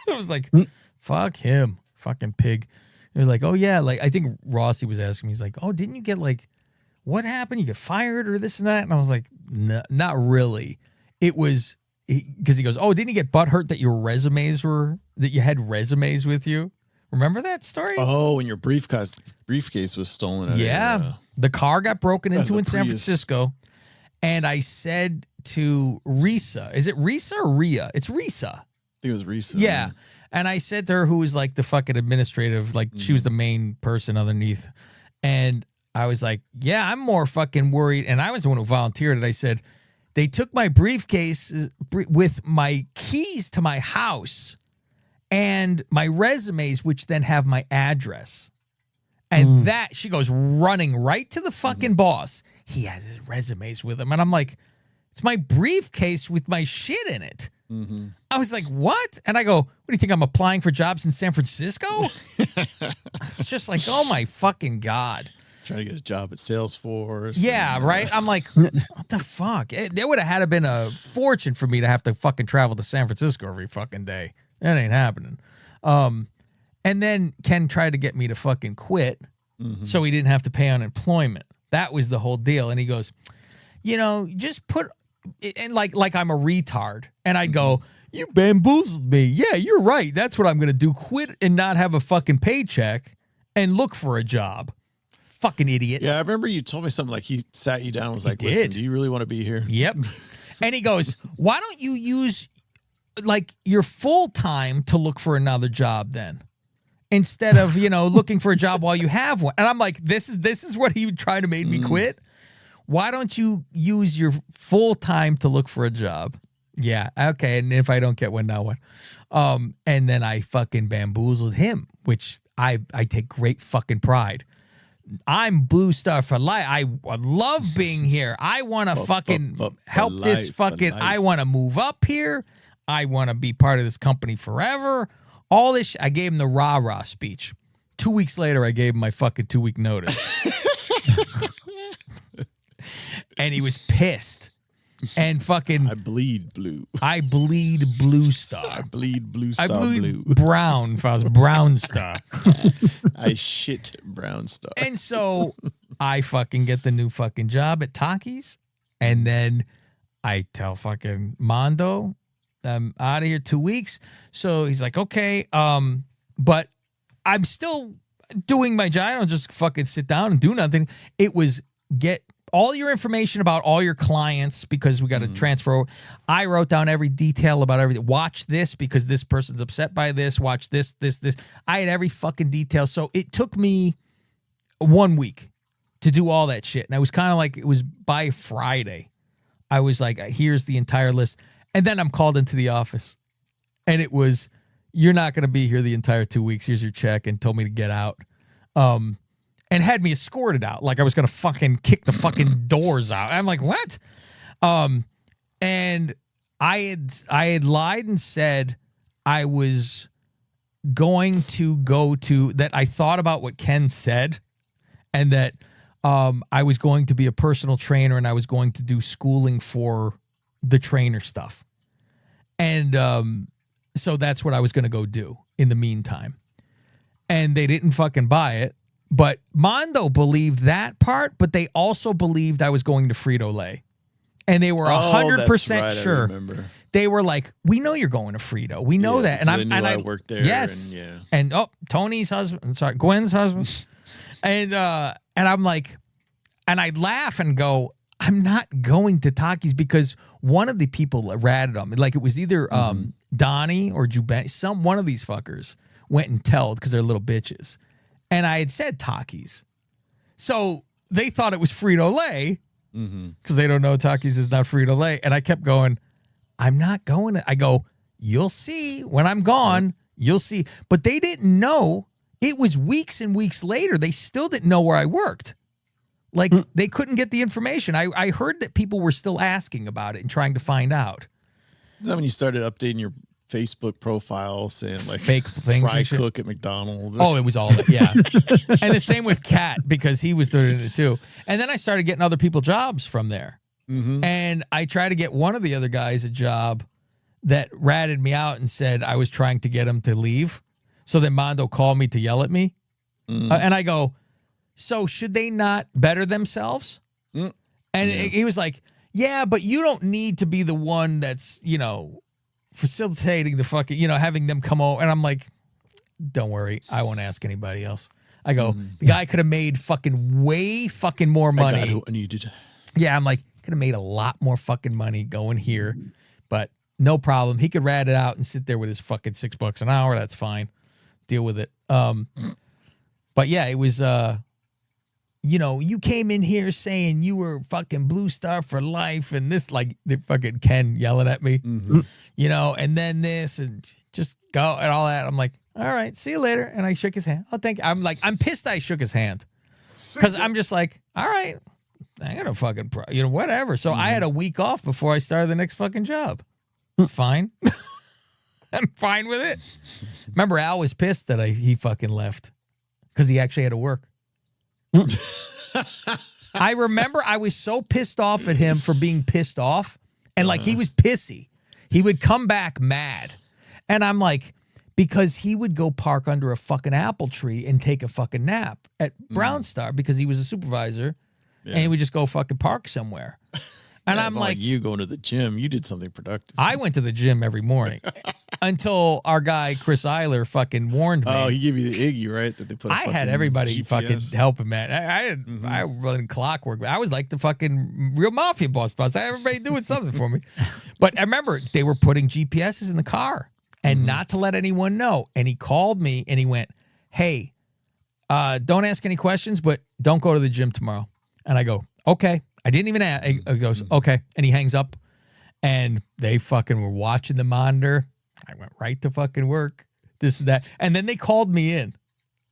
[SPEAKER 10] I was like, fuck him, fucking pig. They're like, oh yeah, I think Rossi was asking me. He's like, oh, didn't you get what happened? You get fired or this and that? And I was like, no, not really. It was because he goes, oh, didn't you get butthurt that you had resumes with you? Remember that story?
[SPEAKER 11] Oh, and your briefcase was stolen.
[SPEAKER 10] The car got broken into in San Francisco. And I said to Risa, is it Risa or Rhea? It's Risa.
[SPEAKER 11] I think it was Risa.
[SPEAKER 10] Yeah. And I said to her, who was like the fucking administrative, she was the main person underneath. And I was like, yeah, I'm more fucking worried. And I was the one who volunteered it. I said, they took my briefcase with my keys to my house and my resumes, which then have my address. And that, she goes running right to the fucking boss. He has his resumes with him. And I'm like, it's my briefcase with my shit in it. I was like, what? And I go, what do you think? I'm applying for jobs in San Francisco? It's just like, oh my fucking God.
[SPEAKER 11] Trying to get a job at Salesforce.
[SPEAKER 10] Yeah, right. I'm like, what the fuck? There would have had to been a fortune for me to have to fucking travel to San Francisco every fucking day. That ain't happening. And then Ken tried to get me to fucking quit so he didn't have to pay unemployment. That was the whole deal. And he goes, just put, and like I'm a retard. And I'd go, you bamboozled me. Yeah, you're right. That's what I'm going to do. Quit and not have a fucking paycheck and look for a job. Fucking idiot.
[SPEAKER 11] Yeah, I remember you told me something like he sat you down and was like, listen, do you really want to be here?
[SPEAKER 10] Yep. And he goes, why don't you use like your full time to look for another job then? Instead of, looking for a job while you have one. And I'm like, this is what he would try to make me quit. Why don't you use your full time to look for a job? Yeah, okay. And if I don't get one, now what? And then I fucking bamboozled him, which I take great fucking pride. I'm Blue Star for life. I love being here. I want to fucking help this fucking. I want to move up here. I want to be part of this company forever. All this. I gave him the rah-rah speech. 2 weeks later, I gave him my fucking 2-week notice. And he was pissed. And fucking
[SPEAKER 11] I bleed blue.
[SPEAKER 10] I bleed Blue Star.
[SPEAKER 11] I bleed Blue Star
[SPEAKER 10] I bleed
[SPEAKER 11] blue.
[SPEAKER 10] brown if I was Brown Star.
[SPEAKER 11] I shit Brown Star.
[SPEAKER 10] And so I fucking get the new fucking job at Takis. And then I tell fucking Mondo, I'm out of here 2 weeks. So he's like, okay. But I'm still doing my job. I don't just fucking sit down and do nothing. It was get all your information about all your clients because we got to transfer. I wrote down every detail about everything. Watch this because this person's upset by this. Watch this. I had every fucking detail. So it took me 1 week to do all that shit. And I was kind of like, it was by Friday. I was like, here's the entire list. And then I'm called into the office. And it was, you're not going to be here the entire 2 weeks. Here's your check, and told me to get out. And had me escorted out like I was going to fucking kick the fucking doors out. I'm like, what? And I had lied and said I was going to go to, that I thought about what Ken said and that I was going to be a personal trainer and I was going to do schooling for the trainer stuff. And so that's what I was going to go do in the meantime. And they didn't fucking buy it. But Mondo believed that part, but they also believed I was going to Frito-Lay. And they were 100% sure.
[SPEAKER 11] I remember.
[SPEAKER 10] They were like, we know you're going to Frito. We know that. And
[SPEAKER 11] I worked there.
[SPEAKER 10] Yes. And Tony's husband, Gwen's husband. and I'm like, and I'd laugh and go, I'm not going to Takis because one of the people ratted on me. Like it was either Donnie or Juben. One of these fuckers went and told because they're little bitches. And I had said Takis. So they thought it was Frito-Lay because they don't know Takis is not Frito-Lay. And I kept going, I'm not going to. I go, you'll see when I'm gone. You'll see. But they didn't know. It was weeks and weeks later. They still didn't know where I worked. Like they couldn't get the information. I heard that people were still asking about it and trying to find out.
[SPEAKER 11] Is that when you started updating your Facebook profile saying like
[SPEAKER 10] fake things,
[SPEAKER 11] fry cook at McDonald's?
[SPEAKER 10] Oh, it was all that, yeah. And the same with Kat because he was doing it too. And then I started getting other people jobs from there. And I tried to get one of the other guys a job that ratted me out and said I was trying to get him to leave. So then Mondo called me to yell at me. And I go, so should they not better themselves? And he was like, yeah, but you don't need to be the one that's, facilitating the fucking, having them come over. And I'm like, don't worry. I won't ask anybody else. I go, the guy could have made fucking way fucking more money.
[SPEAKER 11] I got who I needed.
[SPEAKER 10] Yeah, I'm like, could have made a lot more fucking money going here. But no problem. He could rat it out and sit there with his fucking $6 an hour. That's fine. Deal with it. But yeah, it was, you came in here saying you were fucking Blue Star for life and this, like, the fucking Ken yelling at me, and then this and just go and all that. I'm like, all right, see you later. And I shook his hand. Oh, thank you. I'm like, I'm pissed I shook his hand because I'm just like, all right, I got a fucking, whatever. So I had a week off before I started the next fucking job. It's fine. I'm fine with it. Remember, Al was pissed that he fucking left because he actually had to work. I remember I was so pissed off at him for being pissed off. And like he was pissy. He would come back mad. And I'm like, because he would go park under a fucking apple tree and take a fucking nap at Brown Star because he was a supervisor. Yeah. And he would just go fucking park somewhere. And I'm like,
[SPEAKER 11] you going to the gym, you did something productive.
[SPEAKER 10] I went to the gym every morning until our guy, Chris Eiler, fucking warned me.
[SPEAKER 11] Oh, he gave you the Iggy, right? That they put.
[SPEAKER 10] I had everybody
[SPEAKER 11] GPS.
[SPEAKER 10] fucking helping, man. I run clockwork. I was like the fucking real mafia boss. I had everybody doing something for me. But I remember they were putting GPSs in the car and not to let anyone know. And he called me and he went, hey, don't ask any questions, but don't go to the gym tomorrow. And I go, okay. I didn't even ask. He goes, okay. And he hangs up and they fucking were watching the monitor. I went right to fucking work, this and that. And then they called me in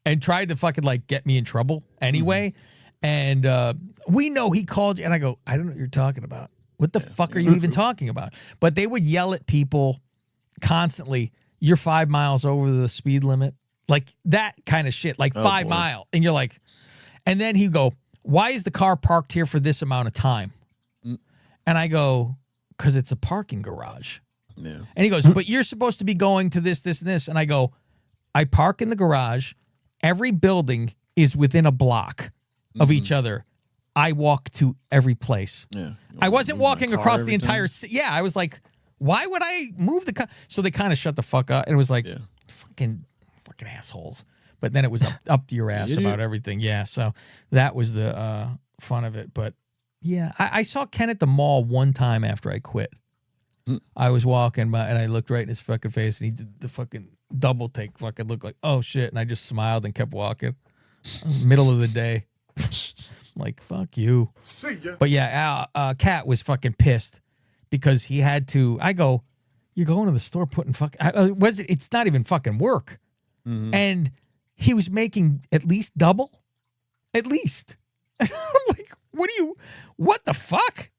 [SPEAKER 10] and tried to fucking like get me in trouble anyway. And we know he called you. And I go, I don't know what you're talking about. What the fuck are you even talking about? But they would yell at people constantly. You're 5 miles over the speed limit. Like that kind of shit, like 5 mile. And you're like, and then he'd go, why is the car parked here for this amount of time? And I go, because it's a parking garage.
[SPEAKER 11] Yeah.
[SPEAKER 10] And he goes, but you're supposed to be going to this, this, and this. And I go, I park in the garage. Every building is within a block of each other. I walk to every place.
[SPEAKER 11] Yeah.
[SPEAKER 10] I wasn't walking across the entire city. Yeah, I was like, why would I move the car? So they kind of shut the fuck up. It was like, fucking assholes. But then it was up to your ass about everything. Yeah, so that was the fun of it. But yeah, I saw Ken at the mall one time after I quit. I was walking by and I looked right in his fucking face and he did the fucking double take, fucking look like, oh shit. And I just smiled and kept walking. It was middle of the day. Like, fuck you. See ya. But yeah, Kat was fucking pissed because he had to. I go, you're going to the store putting fucking. It's not even fucking work. And he was making at least double. At least. I'm like, what the fuck?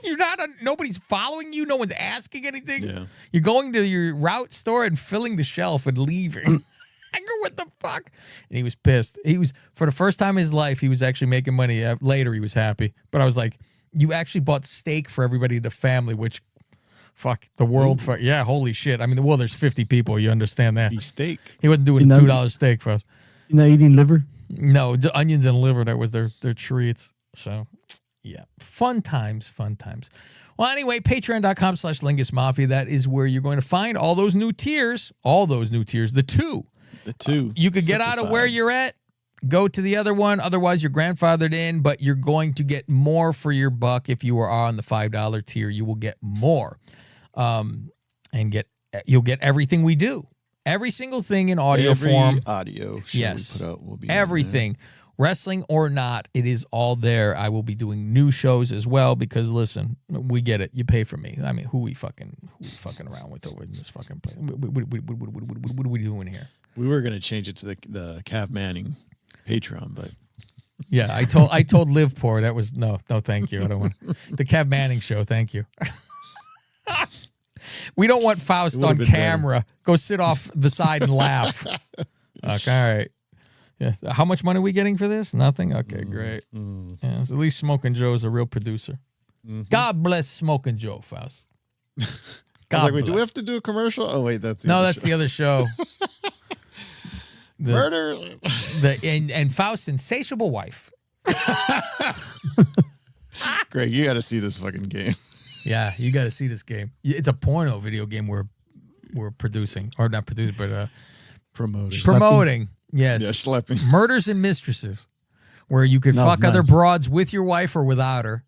[SPEAKER 10] You're not, nobody's following you. No one's asking anything. Yeah. You're going to your route store and filling the shelf and leaving. I go, what the fuck? And he was pissed. He was, for the first time in his life, he was actually making money. Later, he was happy. But I was like, you actually bought steak for everybody in the family, which, fuck, the world, fuck, yeah, holy shit. I mean, well, there's 50 people. You understand that.
[SPEAKER 11] Steak.
[SPEAKER 10] He wasn't doing $2 steak for us.
[SPEAKER 4] You're not eating liver?
[SPEAKER 10] No, onions and liver, that was their treats. So, yeah, fun times. Well, anyway, patreon.com/Lingus Mafia. That is where you're going to find all those new tiers, the two. You could get out of where you're at, go to the other one. Otherwise, you're grandfathered in, but you're going to get more for your buck. If you are on the $5 tier, you will get more. You'll get everything we do. Every single thing in audio form.
[SPEAKER 11] Audio show we put out will be
[SPEAKER 10] everything. Wrestling or not, it is all there. I will be doing new shows as well because, listen, we get it. You pay for me. I mean, who we fucking around with over in this fucking place? What are we doing here?
[SPEAKER 11] We were going to change it to the Cav Manning Patreon, but
[SPEAKER 10] yeah, I told Livpor that was no, thank you. I don't want the Cav Manning show. Thank you. We don't want Faust on camera. Better. Go sit off the side and laugh. Okay, all right. Yeah. How much money are we getting for this? Nothing? Okay, great. Yeah, so at least Smoking Joe is a real producer. God bless Smoking Joe, Faust.
[SPEAKER 11] I was like, wait, do we have to do a commercial? Oh, wait, that's
[SPEAKER 10] the other show.
[SPEAKER 11] Murder.
[SPEAKER 10] And Faust's insatiable wife.
[SPEAKER 11] Greg, you got to see this fucking game.
[SPEAKER 10] Yeah, you got to see this game. It's a porno video game we're producing, or not producing, but promoting. Yes,
[SPEAKER 11] yeah, schlepping.
[SPEAKER 10] Murders and Mistresses, where you could fuck other broads with your wife or without her.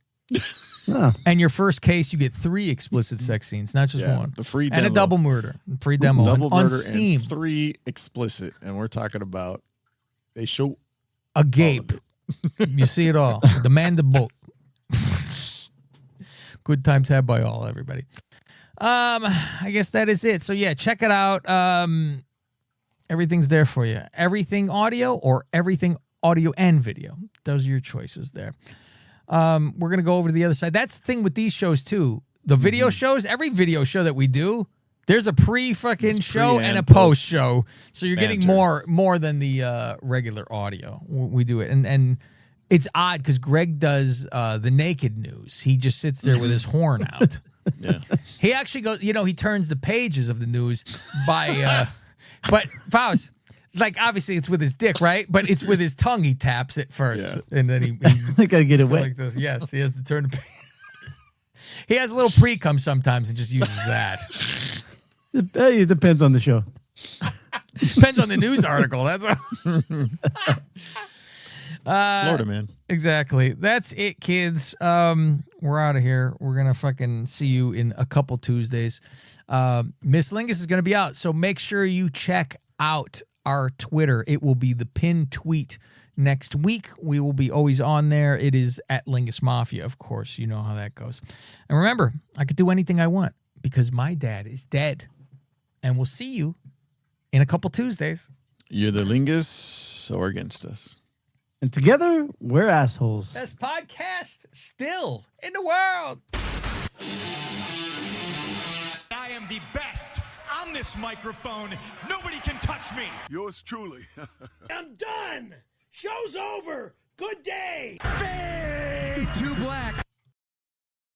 [SPEAKER 10] And your first case, you get 3 explicit sex scenes, not just one.
[SPEAKER 11] The free
[SPEAKER 10] and
[SPEAKER 11] demo.
[SPEAKER 10] A double murder, free demo
[SPEAKER 11] double
[SPEAKER 10] on
[SPEAKER 11] murder
[SPEAKER 10] Steam.
[SPEAKER 11] And 3 explicit, and we're talking about they show
[SPEAKER 10] a gape. You see it all. The mandible. Good times had by all, everybody. I guess that is it. So yeah, check it out. Everything's there for you. Everything audio or everything audio and video. Those are your choices there. We're going to go over to the other side. That's the thing with these shows, too. The video shows, every video show that we do, there's a pre-fucking show and a post show. So you're getting more than the regular audio. We do it. And It's odd because Greg does the naked news. He just sits there with his horn out.
[SPEAKER 11] Yeah.
[SPEAKER 10] He actually goes, he turns the pages of the news by, but Faust, like obviously it's with his dick, right? But it's with his tongue. He taps it first, and then he
[SPEAKER 4] I gotta get it wet.
[SPEAKER 10] like this. Yes, he has to turn the page. He has a little pre-cum sometimes and just uses that.
[SPEAKER 4] It depends on the show.
[SPEAKER 10] Depends on the news article. That's
[SPEAKER 11] Florida man.
[SPEAKER 10] Exactly. That's it, kids. We're out of here. We're gonna fucking see you in a couple Tuesdays. Miss Lingus is gonna be out, so make sure you check out our Twitter. It will be the pinned tweet next week. We will be always on there. It is at Lingus Mafia, of course. You know how that goes. And remember, I could do anything I want because my dad is dead. And we'll see you in a couple Tuesdays.
[SPEAKER 11] You're the Lingus or against us.
[SPEAKER 4] And together, we're assholes.
[SPEAKER 10] Best podcast still in the world.
[SPEAKER 12] I am the best on this microphone. Nobody can touch me.
[SPEAKER 5] Yours truly.
[SPEAKER 12] I'm done. Show's over. Good day.
[SPEAKER 1] Fade to black.